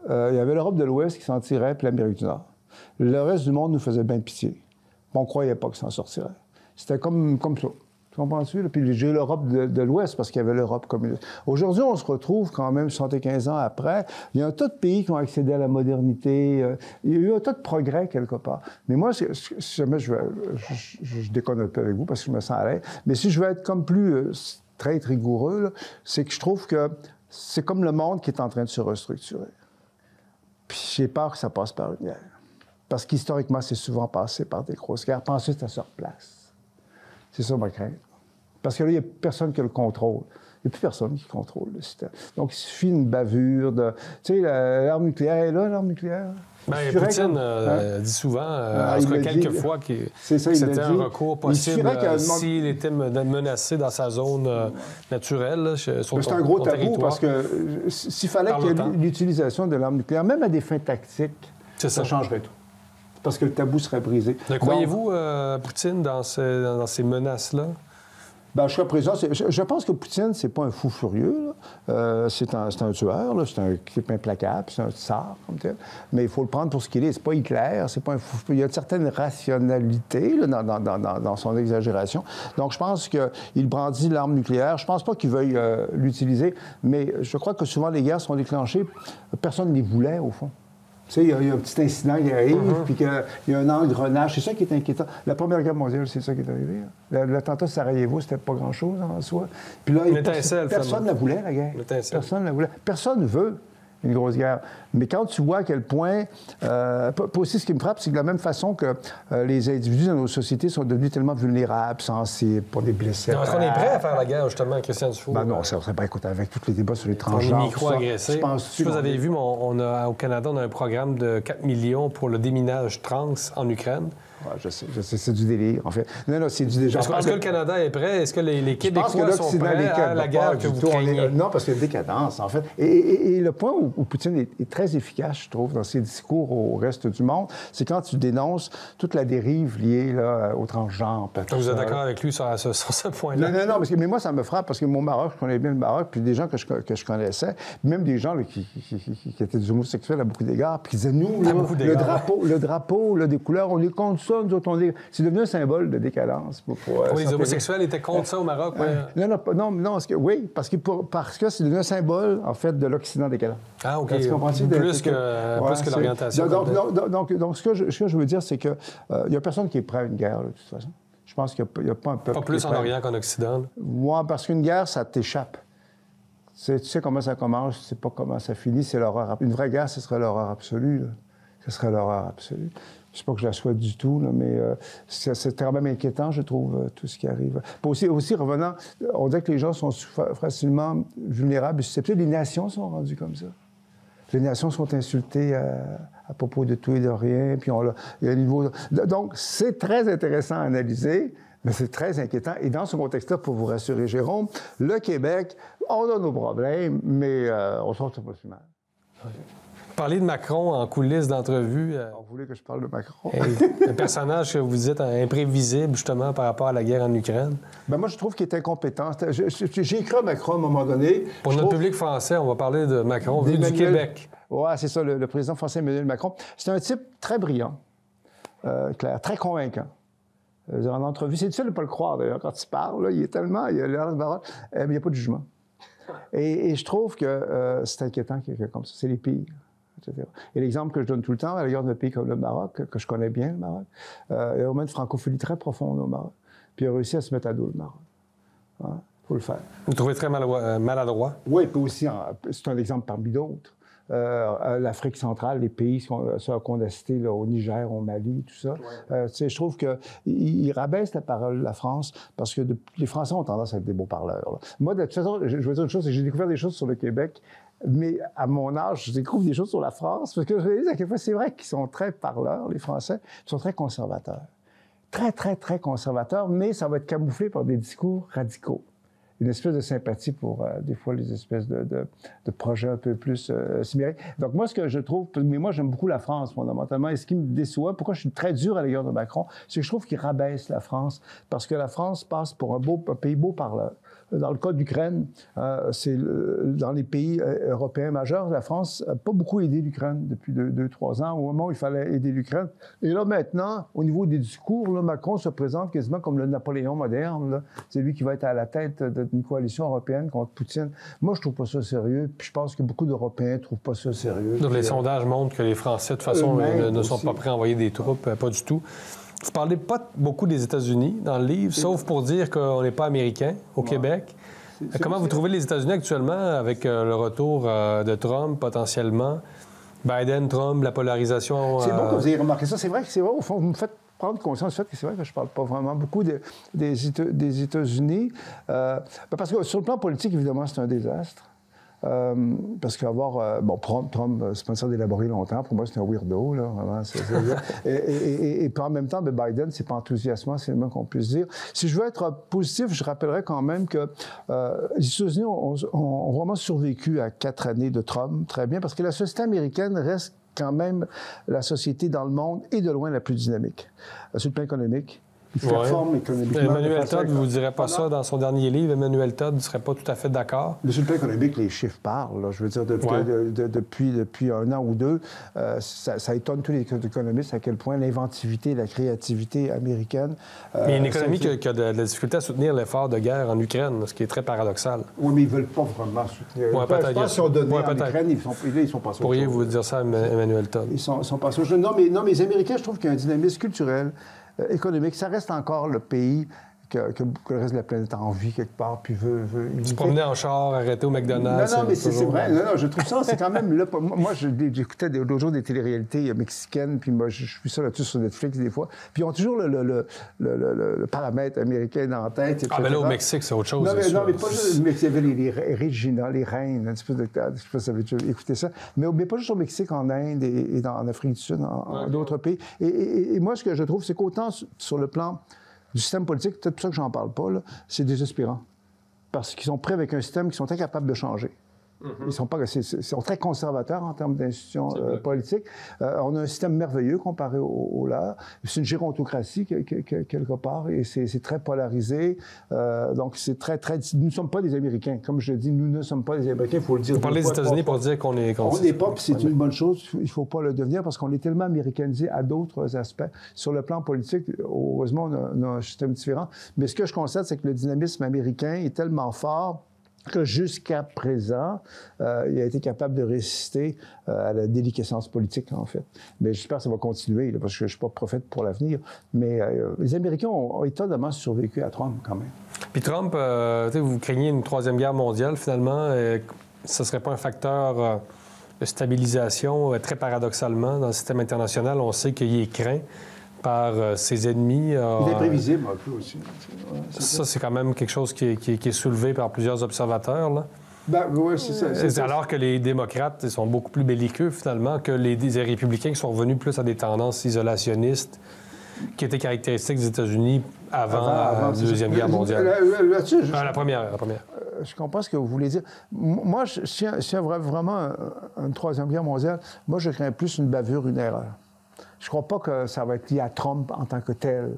il y avait l'Europe de l'Ouest qui s'en tirait, puis l'Amérique du Nord. Le reste du monde nous faisait bien pitié. On ne croyait pas qu'ils s'en sortiraient. C'était comme ça. Tu comprends-tu? Puis j'ai l'Europe de l'Ouest parce qu'il y avait l'Europe communiste. Aujourd'hui, on se retrouve quand même 75 ans après. Il y a un tas de pays qui ont accédé à la modernité. Il y a eu un tas de progrès quelque part. Mais moi, si jamais je déconne un peu avec vous parce que je me sens à l'aise, mais si je veux être comme plus très rigoureux, c'est que je trouve que c'est comme le monde qui est en train de se restructurer. Puis j'ai peur que ça passe par une guerre. Parce qu'historiquement, c'est souvent passé par des grosses guerres, puis ensuite, ça se replace. C'est ça ma crainte. Parce que là, il n'y a personne qui le contrôle. Il n'y a plus personne qui contrôle le système. Donc, il suffit d'une bavure de... Tu sais, l'arme nucléaire est là, l'arme nucléaire. Bien, Poutine dit souvent, en tout cas quelques fois, que c'était un recours possible s'il était menacé dans sa zone naturelle, sur c'est un gros tabou, parce que s'il fallait qu'il y ait l'utilisation de l'arme nucléaire, même à des fins tactiques, ça changerait tout. Parce que le tabou serait brisé. Croyez-vous, Poutine, dans ces menaces-là? Bien, jusqu'à présent, je pense que Poutine, c'est pas un fou furieux. C'est un tueur, là. C'est un type implacable, c'est un tsar, comme tel. Mais il faut le prendre pour ce qu'il est. C'est pas Hitler, c'est pas un fou furieux. Il y a une certaine rationalité là, dans son exagération. Donc, je pense qu'il brandit l'arme nucléaire. Je pense pas qu'il veuille l'utiliser, mais je crois que souvent, les guerres sont déclenchées. Personne ne les voulait, au fond. Tu sais, il y a un petit incident qui arrive, puis qu'il y a un engrenage. C'est ça qui est inquiétant. La Première Guerre mondiale, c'est ça qui est arrivé. L'attentat de Sarajevo, c'était pas grand-chose en soi. Puis là, personne ne la voulait, la guerre. Personne ne la voulait. Personne ne veut une grosse guerre. Mais quand tu vois à quel point... aussi, ce qui me frappe, c'est que de la même façon que les individus dans nos sociétés sont devenus tellement vulnérables, sensibles, pour des blessés. Est-ce qu'on est prêt à faire la guerre, justement, Christian Dufault? Ben non, ça serait pas... Écoute, avec tous les débats sur les transgenres... On est micro-agressés. Si vous avez vu, au Canada, on a un programme de 4 millions pour le déminage trans en Ukraine. Ouais, je sais, c'est du délire, en fait. Non, c'est du délire. Est-ce que le Canada est prêt? Est-ce que les Québécois sont prêts à la guerre que vous craignez? Non, parce qu'il y a une décadence, en fait. Et le point où Poutine est très efficace, je trouve, dans ses discours au reste du monde, c'est quand tu dénonces toute la dérive liée là, aux transgenres. Vous êtes d'accord avec lui sur ce point-là? Non, mais moi, ça me frappe, parce que mon Maroc, je connais bien le Maroc, puis des gens que je connaissais, même des gens là, qui étaient des homosexuels à beaucoup d'égards, puis qui disaient, nous, là, le drapeau là, des couleurs, on est contre ça. Nous autres, c'est devenu un symbole de décadence. Les homosexuels étaient contre ça au Maroc, oui. Non, parce que c'est devenu un symbole, en fait, de l'Occident décadent. Ah, OK. Plus que l'orientation. Donc, ce que je veux dire, c'est qu'il n'y a personne qui est prêt à une guerre, de toute façon. Je pense qu'il n'y a pas un peuple. Pas plus en Orient qu'en Occident. Oui, parce qu'une guerre, ça t'échappe. Tu sais comment ça commence, tu sais pas comment ça finit, c'est l'horreur. Une vraie guerre, ce serait l'horreur absolue, là. Ce serait l'horreur absolue. Je ne sais pas que je la souhaite du tout, là, mais c'est quand même inquiétant, je trouve, tout ce qui arrive. Puis aussi, revenant, on dit que les gens sont facilement vulnérables et susceptibles. Les nations sont rendues comme ça. Les nations sont insultées à propos de tout et de rien. Puis il y a un niveau... Donc, c'est très intéressant à analyser, mais c'est très inquiétant. Et dans ce contexte-là, pour vous rassurer, Jérôme, le Québec, on a nos problèmes, mais on s'en sort pas si mal. Oui. Parler de Macron en coulisses d'entrevue. Vous voulez que je parle de Macron? Un personnage que vous dites imprévisible, justement, par rapport à la guerre en Ukraine. Bien, moi, je trouve qu'il est incompétent. J'ai écrit à Macron à un moment donné. Pour notre public français, on va parler de Macron, vu du Québec. Oui, c'est ça, le président français Emmanuel Macron. C'est un type très brillant, clair, très convaincant. En entrevue, c'est difficile de ne pas le croire, d'ailleurs, quand il parle. Là, il est tellement... Il a l'air de parole, mais il n'y a pas de jugement. Et je trouve que c'est inquiétant quelqu'un comme ça. C'est les pires. Etc. Et l'exemple que je donne tout le temps, à l'égard d'un pays comme le Maroc, que je connais bien, le Maroc, il y a vraiment une francophonie très profonde au Maroc. Puis il a réussi à se mettre à dos le Maroc. Il faut le faire. Vous trouvez très maladroit? Oui, puis aussi, c'est un exemple parmi d'autres. L'Afrique centrale, les pays qu'on a cités, là, au Niger, au Mali, tout ça. Ouais. Je trouve qu'il rabaisse la parole de la France parce que les Français ont tendance à être des beaux parleurs. Là. Moi, de toute façon, je veux dire une chose, c'est que j'ai découvert des choses sur le Québec, mais à mon âge, je découvre des choses sur la France parce que je réalise à quel point c'est vrai qu'ils sont très parleurs, les Français, ils sont très conservateurs. Très, très, très conservateurs, mais ça va être camouflé par des discours radicaux. Une espèce de sympathie pour, des fois, les espèces de projets un peu plus similaires. Donc, moi, ce que je trouve... Mais moi, j'aime beaucoup la France, fondamentalement. Et ce qui me déçoit, pourquoi je suis très dur à l'égard de Macron, c'est que je trouve qu'il rabaisse la France, parce que la France passe pour un pays beau parleur. Dans le cas d'Ukraine, c'est dans les pays européens majeurs, la France n'a pas beaucoup aidé l'Ukraine depuis 2-3 ans, au moment où il fallait aider l'Ukraine. Et là, maintenant, au niveau des discours, là, Macron se présente quasiment comme le Napoléon moderne. Là. C'est lui qui va être à la tête d'une coalition européenne contre Poutine. Moi, je trouve pas ça sérieux, puis je pense que beaucoup d'Européens trouvent pas ça sérieux. Donc, les sondages montrent que les Français, de toute façon, ne sont pas prêts à envoyer des troupes, pas du tout. Vous ne parlez pas beaucoup des États-Unis dans le livre, sauf pour dire qu'on n'est pas américain au Québec. Comment vous trouvez les États-Unis actuellement avec le retour de Trump potentiellement? Biden, Trump, la polarisation... C'est bon que vous ayez remarqué ça. C'est vrai, au fond, vous me faites prendre conscience du fait que c'est vrai que je ne parle pas vraiment beaucoup des États-Unis. Parce que sur le plan politique, évidemment, c'est un désastre. Parce qu'avoir... Trump, c'est pas ça d'élaborer longtemps. Pour moi, c'est un weirdo, là, vraiment. Et puis en même temps, Biden, c'est pas enthousiasmant, c'est le moins qu'on puisse dire. Si je veux être positif, je rappellerais quand même que les États-Unis ont vraiment survécu à 4 années de Trump, très bien, parce que la société américaine reste quand même la société dans le monde et de loin la plus dynamique. Sur le plan économique, il performe économiquement. Emmanuel Todd ne vous dirait pas ça dans son dernier livre. Emmanuel Todd ne serait pas tout à fait d'accord. Sur le plan économique, les chiffres parlent. Là. Je veux dire, depuis 1 an ou 2, ça étonne tous les économistes à quel point l'inventivité, la créativité américaine... Mais une économie qui a de la difficulté à soutenir l'effort de guerre en Ukraine, ce qui est très paradoxal. Oui, mais ils ne veulent pas vraiment soutenir. Je pense qu'ils ont donné en Ukraine, ils sont pas sûrs. Pourriez-vous dire ça à Emmanuel Todd? Ils sont pas sûrs. Non, mais les Américains, je trouve qu'il y a un dynamisme culturel, économique. Ça reste encore le pays que le reste de la planète a envie quelque part, puis veut imiter. Se promener en char, arrêter au McDonald's. Non, mais c'est vrai. Non, je trouve ça, c'est quand même là. Moi, j'écoutais l'autre jour des téléréalités mexicaines, puis moi, je suis ça là-dessus sur Netflix des fois. Puis ils ont toujours le paramètre américain dans la tête, etc. Ah, mais là, au Mexique, c'est autre chose. Non, mais pas juste. Il y avait les Regina, les reines, un petit peu de. Je ne sais pas si vous avez écouté ça. Mais pas juste au Mexique, en Inde et en Afrique du Sud, en d'autres pays. Et moi, ce que je trouve, c'est qu'autant sur le plan du système politique, peut-être pour ça que j'en parle pas, c'est désespérant. Parce qu'ils sont prêts avec un système qui sont incapables de changer. Ils sont très conservateurs en termes d'institutions politiques. On a un système merveilleux comparé au leur. C'est une gérontocratie quelque part et c'est très polarisé. Donc c'est très... Nous ne sommes pas des Américains. Comme je le dis, nous ne sommes pas des Américains, il faut le dire. Vous parlez des États-Unis pour dire qu'on est... On n'est pas, puis c'est une bonne chose. Il ne faut pas le devenir parce qu'on est tellement américanisé à d'autres aspects. Sur le plan politique, heureusement, on a un système différent. Mais ce que je constate, c'est que le dynamisme américain est tellement fort que jusqu'à présent, il a été capable de résister à la déliquescence politique, en fait. Mais j'espère que ça va continuer, là, parce que je ne suis pas prophète pour l'avenir. Mais les Américains ont étonnamment survécu à Trump, quand même. Puis Trump, vous craignez une troisième guerre mondiale, finalement. Ce ne serait pas un facteur de stabilisation, très paradoxalement, dans le système international. On sait qu'il est craint par ses ennemis. Il est prévisible un peu aussi. Ça, c'est quand même quelque chose qui est soulevé par plusieurs observateurs, là. Oui, c'est ça. Alors que les démocrates sont beaucoup plus belliqueux, finalement, que les républicains qui sont revenus plus à des tendances isolationnistes qui étaient caractéristiques des États-Unis avant la Deuxième Guerre mondiale. La première. Je comprends ce que vous voulez dire. Moi, si y a vraiment une Troisième Guerre mondiale, moi, je crains plus une bavure, une erreur. Je ne crois pas que ça va être lié à Trump en tant que tel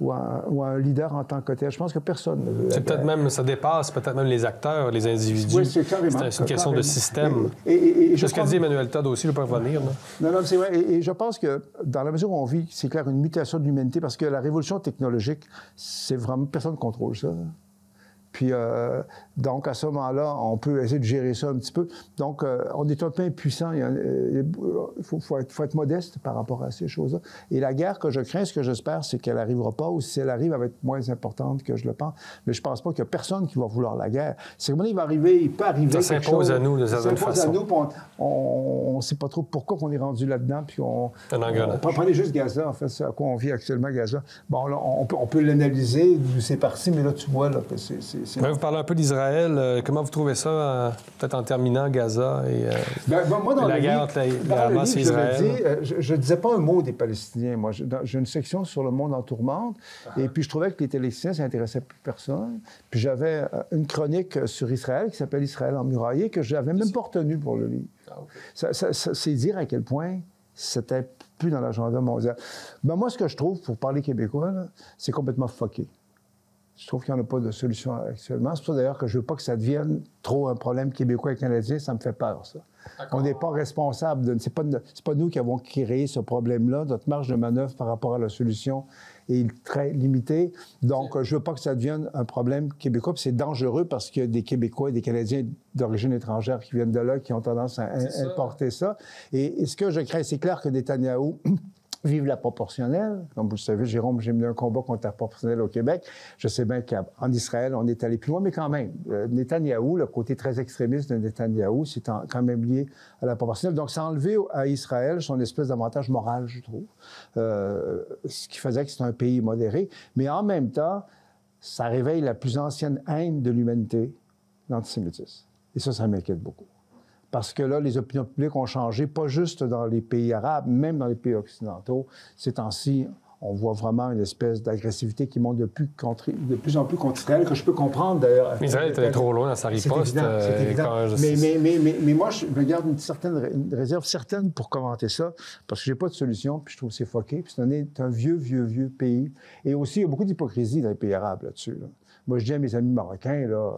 ou à un leader en tant que tel. Je pense que personne ne veut. C'est peut-être même, ça dépasse peut-être même les acteurs, les individus. Oui, c'est carrément. C'est une question de système. C'est ce que dit Emmanuel Todd aussi, je peux revenir. Non, c'est vrai. Et je pense que dans la mesure où on vit, c'est clair, une mutation de l'humanité, parce que la révolution technologique, c'est vraiment... Personne ne contrôle ça. Puis, donc, à ce moment-là, on peut essayer de gérer ça un petit peu. Donc, on est un peu impuissant. Il faut être modeste par rapport à ces choses-là. Et la guerre que je crains, ce que j'espère, c'est qu'elle n'arrivera pas, ou si elle arrive, elle va être moins importante que je le pense. Mais je ne pense pas qu'il y a personne qui va vouloir la guerre. C'est comme il va arriver, il peut arriver ça quelque chose. Ça s'impose à nous, de certaine façon. Ça s'impose à nous, on ne sait pas trop pourquoi on est rendu là-dedans, puis on prenez juste Gaza, en fait, c'est à quoi on vit actuellement, Gaza. Bon, là, on peut l'analyser, d'où c'est parti, mais là, tu vois, là, que c'est... Vous parlez un peu d'Israël. Comment vous trouvez ça, peut-être en terminant Gaza et moi, dans la guerre entre la Hamas et Israël? Je ne disais pas un mot des Palestiniens. Moi, j'ai une section sur le monde en tourmente. Et puis, je trouvais que les Palestiniens, ça n'intéressait plus personne. Puis, j'avais une chronique sur Israël qui s'appelle Israël emmuraillé, que je n'avais même pas retenue pour le livre. C'est dire à quel point c'était plus dans l'agenda mondial. Moi, ce que je trouve, pour parler québécois, c'est complètement fucké. Je trouve qu'il n'y en a pas de solution actuellement. C'est pour ça, d'ailleurs, que je ne veux pas que ça devienne trop un problème québécois et canadien. Ça me fait peur, ça. On n'est pas responsable. C'est pas nous qui avons créé ce problème-là. Notre marge de manœuvre par rapport à la solution est très limitée. Donc, je ne veux pas que ça devienne un problème québécois. Puis c'est dangereux parce qu'il y a des Québécois et des Canadiens d'origine étrangère qui viennent de là, qui ont tendance à importer ça. Et ce que je crains, c'est clair que Netanyahou Vive la proportionnelle. Comme vous le savez, Jérôme, j'ai mené un combat contre la proportionnelle au Québec. Je sais bien qu'en Israël, on est allé plus loin, mais quand même, Netanyahou, le côté très extrémiste de Netanyahou, c'est quand même lié à la proportionnelle. Donc, ça a enlevé à Israël son espèce d'avantage moral, je trouve, ce qui faisait que c'est un pays modéré. Mais en même temps, ça réveille la plus ancienne haine de l'humanité, l'antisémitisme. Et ça m'inquiète beaucoup. Parce que là, les opinions publiques ont changé, pas juste dans les pays arabes, même dans les pays occidentaux. Ces temps-ci, on voit vraiment une espèce d'agressivité qui monte de plus en plus contre Israël, que je peux comprendre d'ailleurs. Israël était trop loin dans sa riposte. C'est évident. Mais moi, je me garde une réserve certaine pour commenter ça, parce que j'ai pas de solution, puis je trouve que c'est foqué. Puis c'est un vieux pays. Et aussi, il y a beaucoup d'hypocrisie dans les pays arabes là-dessus. Là. Moi, je dis à mes amis marocains, là,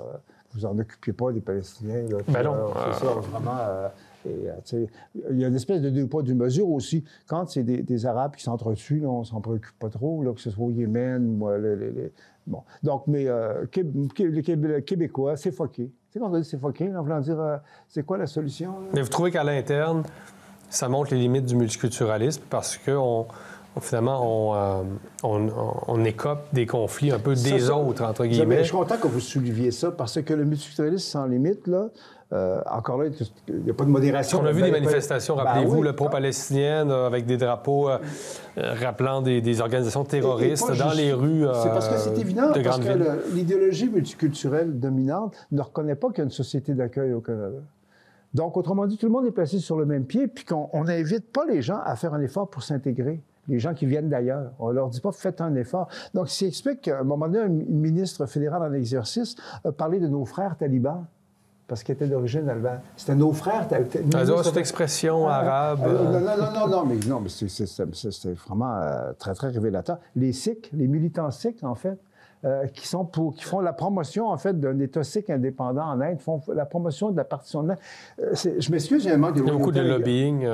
vous en occupiez pas des Palestiniens. Là, ben non. C'est ça, vraiment. Il y a une espèce de deux poids, deux mesures aussi. Quand c'est des Arabes qui s'entretuent, là, on s'en préoccupe pas trop, là, que ce soit au Yémen ou Bon. Donc, mais le Québécois, c'est foqué. Tu sais, quand on dit c'est foqué, en voulant dire c'est quoi la solution? Là? Mais vous trouvez qu'à l'interne, ça montre les limites du multiculturalisme parce que finalement, on écope des conflits un peu des autres, entre guillemets. Je suis content que vous souleviez ça, parce que le multiculturalisme sans limite, là, encore là, il n'y a pas de modération. On a vu des manifestations, rappelez-vous, le pro-palestinienne, avec des drapeaux rappelant des organisations terroristes dans les rues c'est parce que c'est évident, de grandes villes. Parce que l'idéologie multiculturelle dominante ne reconnaît pas qu'il y a une société d'accueil au Canada. Donc, autrement dit, tout le monde est placé sur le même pied, puis qu'on n'invite pas les gens à faire un effort pour s'intégrer. Les gens qui viennent d'ailleurs. On leur dit pas, faites un effort. Donc, ça explique qu'à un moment donné, un ministre fédéral en exercice a parlé de nos frères talibans, parce qu'ils étaient d'origine allemande. C'était nos frères talibans. Cette expression arabe... Non, mais c'est vraiment très, très révélateur. Les Sikhs, les militants Sikhs, en fait, qui font la promotion, en fait, d'un État sikh indépendant en Inde, font la promotion de la partition de l'Inde. Je m'excuse, il y a un manque de... Il y a beaucoup de lobbying.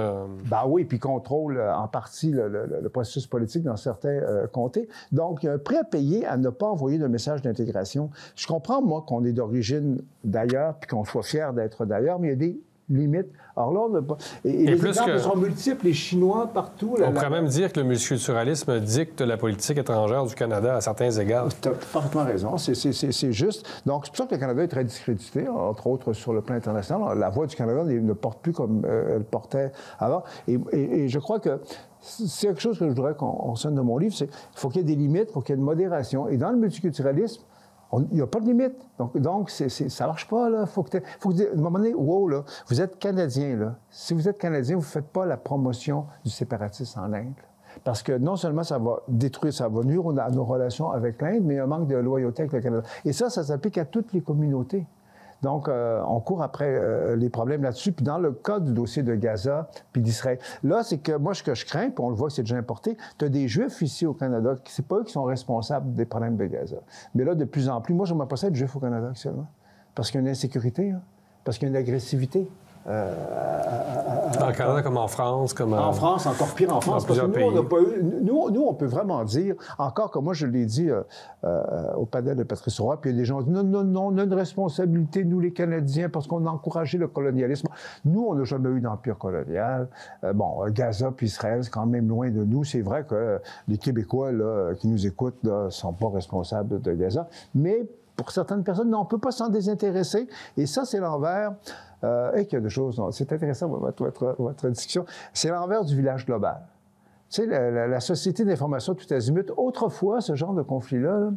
Ben oui, puis contrôle en partie le processus politique dans certains comtés. Donc, il y a un prix à payer à ne pas envoyer de message d'intégration. Je comprends, moi, qu'on est d'origine d'ailleurs, puis qu'on soit fier d'être d'ailleurs, mais il y a des limites. Alors là, on n'a pas... Et les exemples sont multiples, les Chinois partout... On pourrait même dire que le multiculturalisme dicte la politique étrangère du Canada à certains égards. Tu as parfaitement raison, c'est juste. Donc, c'est pour ça que le Canada est très discrédité, entre autres sur le plan international. La voix du Canada ne porte plus comme elle portait avant. Et je crois que c'est quelque chose que je voudrais qu'on sonne de mon livre, c'est qu'il faut qu'il y ait des limites, il faut qu'il y ait une modération. Et dans le multiculturalisme, il n'y a pas de limite. Donc ça ne marche pas, là. Faut que à un moment donné, wow, là, vous êtes Canadien, là. Si vous êtes Canadien, vous ne faites pas la promotion du séparatisme en Inde. Parce que non seulement ça va détruire, ça va nuire à nos relations avec l'Inde, mais il y a un manque de loyauté avec le Canada. Et ça s'applique à toutes les communautés. Donc, on court après les problèmes là-dessus. Puis dans le cas du dossier de Gaza puis d'Israël, là, c'est que moi, ce que je crains, puis on le voit que c'est déjà importé, tu as des Juifs ici au Canada, c'est pas eux qui sont responsables des problèmes de Gaza. Mais là, de plus en plus, moi, je ne m'en pas ça être Juif au Canada actuellement. Parce qu'il y a une insécurité, hein, parce qu'il y a une agressivité. Dans le Canada comme en France? En France, encore pire en France. Parce que nous, on n'a pas eu... Nous, on peut vraiment dire, encore comme moi, je l'ai dit au panel de Patrice Roy, puis il y a des gens qui disent non, on a une responsabilité, nous, les Canadiens, parce qu'on a encouragé le colonialisme. Nous, on n'a jamais eu d'empire colonial. Gaza puis Israël, c'est quand même loin de nous. C'est vrai que les Québécois là, qui nous écoutent ne sont pas responsables de Gaza. Mais pour certaines personnes, non, on ne peut pas s'en désintéresser. Et ça, c'est l'envers... et qu'il y a des choses... C'est intéressant, votre discussion. C'est l'envers du village global. Tu sais, la société d'information tout azimut, autrefois, ce genre de conflit-là,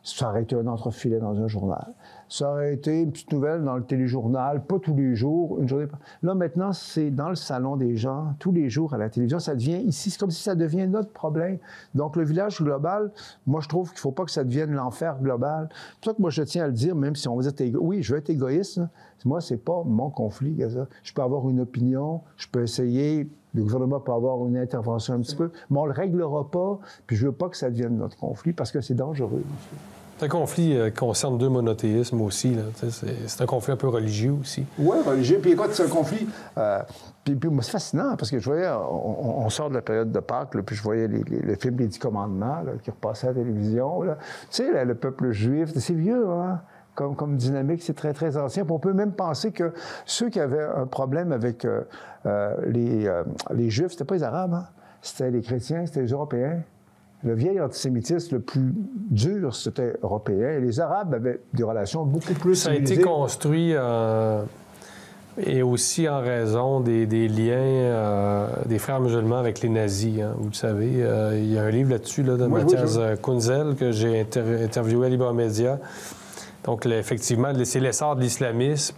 ça aurait été un entrefilet dans un journal. Ça aurait été une petite nouvelle dans le téléjournal, pas tous les jours, une journée... Là, maintenant, c'est dans le salon des gens, tous les jours à la télévision. Ça devient ici, c'est comme si ça devient notre problème. Donc, le village global, moi, je trouve qu'il ne faut pas que ça devienne l'enfer global. C'est pour ça que moi, je tiens à le dire, même si on veut être égoïste. Oui, je veux être égoïste. Là. Moi, c'est pas mon conflit, Gaza. Je peux avoir une opinion, je peux essayer... Le gouvernement peut avoir une intervention un petit peu, mais on ne le réglera pas, puis je ne veux pas que ça devienne notre conflit, parce que c'est dangereux. C'est un conflit qui concerne deux monothéismes aussi. Là. C'est un conflit un peu religieux aussi. Oui, religieux. Puis écoute, c'est un conflit... Puis moi, c'est fascinant, parce que je voyais... On sort de la période de Pâques, là, puis je voyais le film Les 10 Commandements là, qui repassait à la télévision. Tu sais, là, le peuple juif, c'est vieux, hein? Comme dynamique, c'est très, très ancien. Puis on peut même penser que ceux qui avaient un problème avec les Juifs, c'était pas les Arabes, hein? c'était les chrétiens, c'était les Européens. Le vieil antisémitisme le plus dur, c'était européen. Et les Arabes avaient des relations beaucoup plus civilisées. Ça a été construit et aussi en raison des liens des frères musulmans avec les nazis. Hein, vous le savez, il y a un livre là-dessus là, de Mathias Kunzel que j'ai interviewé à Libre Média. Donc, effectivement, c'est l'essor de l'islamisme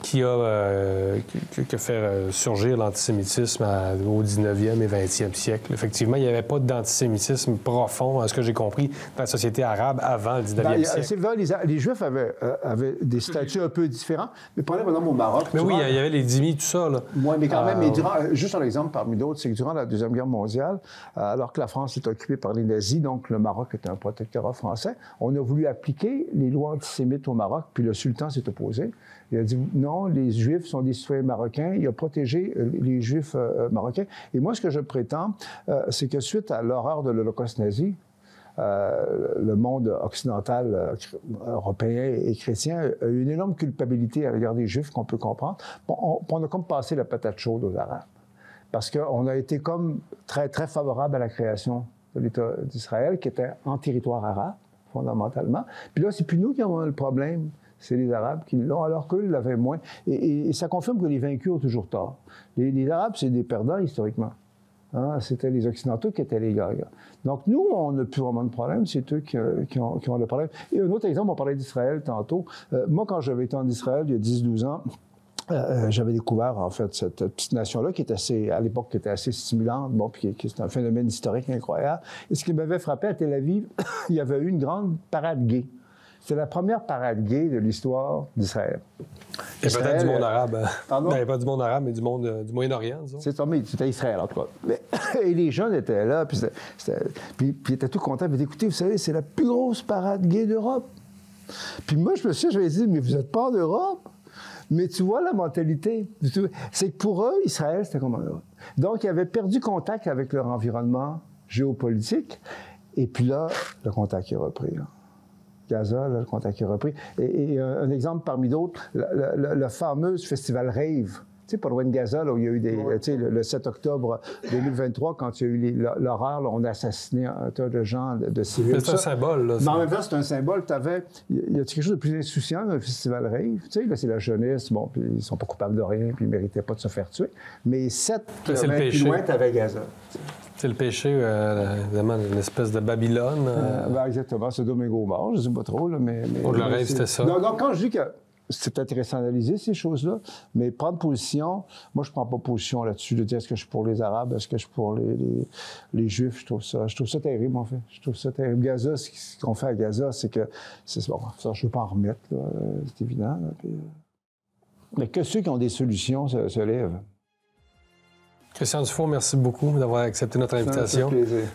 qui a fait surgir l'antisémitisme au 19e et 20e siècle. Effectivement, il n'y avait pas d'antisémitisme profond, à ce que j'ai compris, dans la société arabe avant le 19e siècle. C'est vrai, les Juifs avaient des statuts un peu différents, mais prenez par exemple au Maroc. Mais oui, il y avait les dhimmis, tout ça. Oui, mais quand même, juste un exemple parmi d'autres, c'est que durant la Deuxième Guerre mondiale, alors que la France était occupée par les nazis, donc le Maroc était un protectorat français, on a voulu appliquer les lois antisémites au Maroc, puis le sultan s'est opposé. Il a dit non, les Juifs sont des citoyens marocains. Il a protégé les Juifs marocains. Et moi, ce que je prétends, c'est que suite à l'horreur de l'Holocauste nazi, le monde occidental, européen et chrétien a eu une énorme culpabilité à l'égard des Juifs qu'on peut comprendre. On a comme passé la patate chaude aux Arabes. Parce qu'on a été comme très, très favorable à la création de l'État d'Israël, qui était en territoire arabe, fondamentalement. Puis là, c'est plus nous qui avons le problème. C'est les Arabes qui l'ont, alors qu'eux l'avaient moins. Et ça confirme que les vaincus ont toujours tort. Les Arabes, c'est des perdants, historiquement. Hein? C'était les Occidentaux qui étaient les gagnants. Donc, nous, on n'a plus vraiment de problème. C'est eux qui ont le problème. Et un autre exemple, on parlait d'Israël tantôt. Moi, quand j'avais été en Israël, il y a 10-12 ans, j'avais découvert, en fait, cette petite nation-là qui était assez, à l'époque, qui était assez stimulante, bon, puis qui c'était un phénomène historique incroyable. Et ce qui m'avait frappé à Tel Aviv, il y avait eu une grande parade gay. C'est la première parade gay de l'histoire d'Israël. Il y a peut-être du monde arabe. Pardon? Il n'y avait pas du monde arabe, mais du monde du Moyen-Orient, disons. C'est ça, mais c'était Israël, en tout cas. Et les jeunes étaient là, puis ils étaient tout contents. Ils disaient, écoutez, vous savez, c'est la plus grosse parade gay d'Europe. Puis moi, je me suis dit, j'avais dit, mais vous n'êtes pas en Europe? Mais tu vois la mentalité. C'est que pour eux, Israël, c'était comme en Europe. Donc, ils avaient perdu contact avec leur environnement géopolitique. Et puis là, le contact est repris, là. Gaza, là, le contact est repris. Et un exemple parmi d'autres, le fameux festival Rave, tu sais, pas loin de Gaza, là, où il y a eu tu sais, le 7 octobre 2023, quand il y a eu l'horreur, là, on a assassiné un tas de gens, de civils. C'est un symbole, là. Mais en même temps, c'est un symbole. Il y a quelque chose de plus insouciant dans le festival Rave. Tu sais, là, c'est la jeunesse, bon, puis ils sont pas coupables de rien, puis ils méritaient pas de se faire tuer. Mais 7 kilomètres plus loin, t'avais Gaza. C'est le péché, évidemment, une espèce de Babylone. Exactement, c'est Sodome et Gomorrhe, je ne sais pas trop, là, mais le rêve, c'était ça. Donc, quand je dis que c'est intéressant d'analyser ces choses-là, mais prendre position, moi, je ne prends pas position là-dessus, de dire est-ce que je suis pour les Arabes, est-ce que je suis pour les Juifs, je trouve ça terrible, en fait. Je trouve ça terrible. Gaza, ce qu'on fait à Gaza, c'est que, bon, ça, je ne veux pas en remettre, là, c'est évident. Là, puis, mais que ceux qui ont des solutions se lèvent. Christian Dufault, merci beaucoup d'avoir accepté notre invitation. Ça me fait plaisir.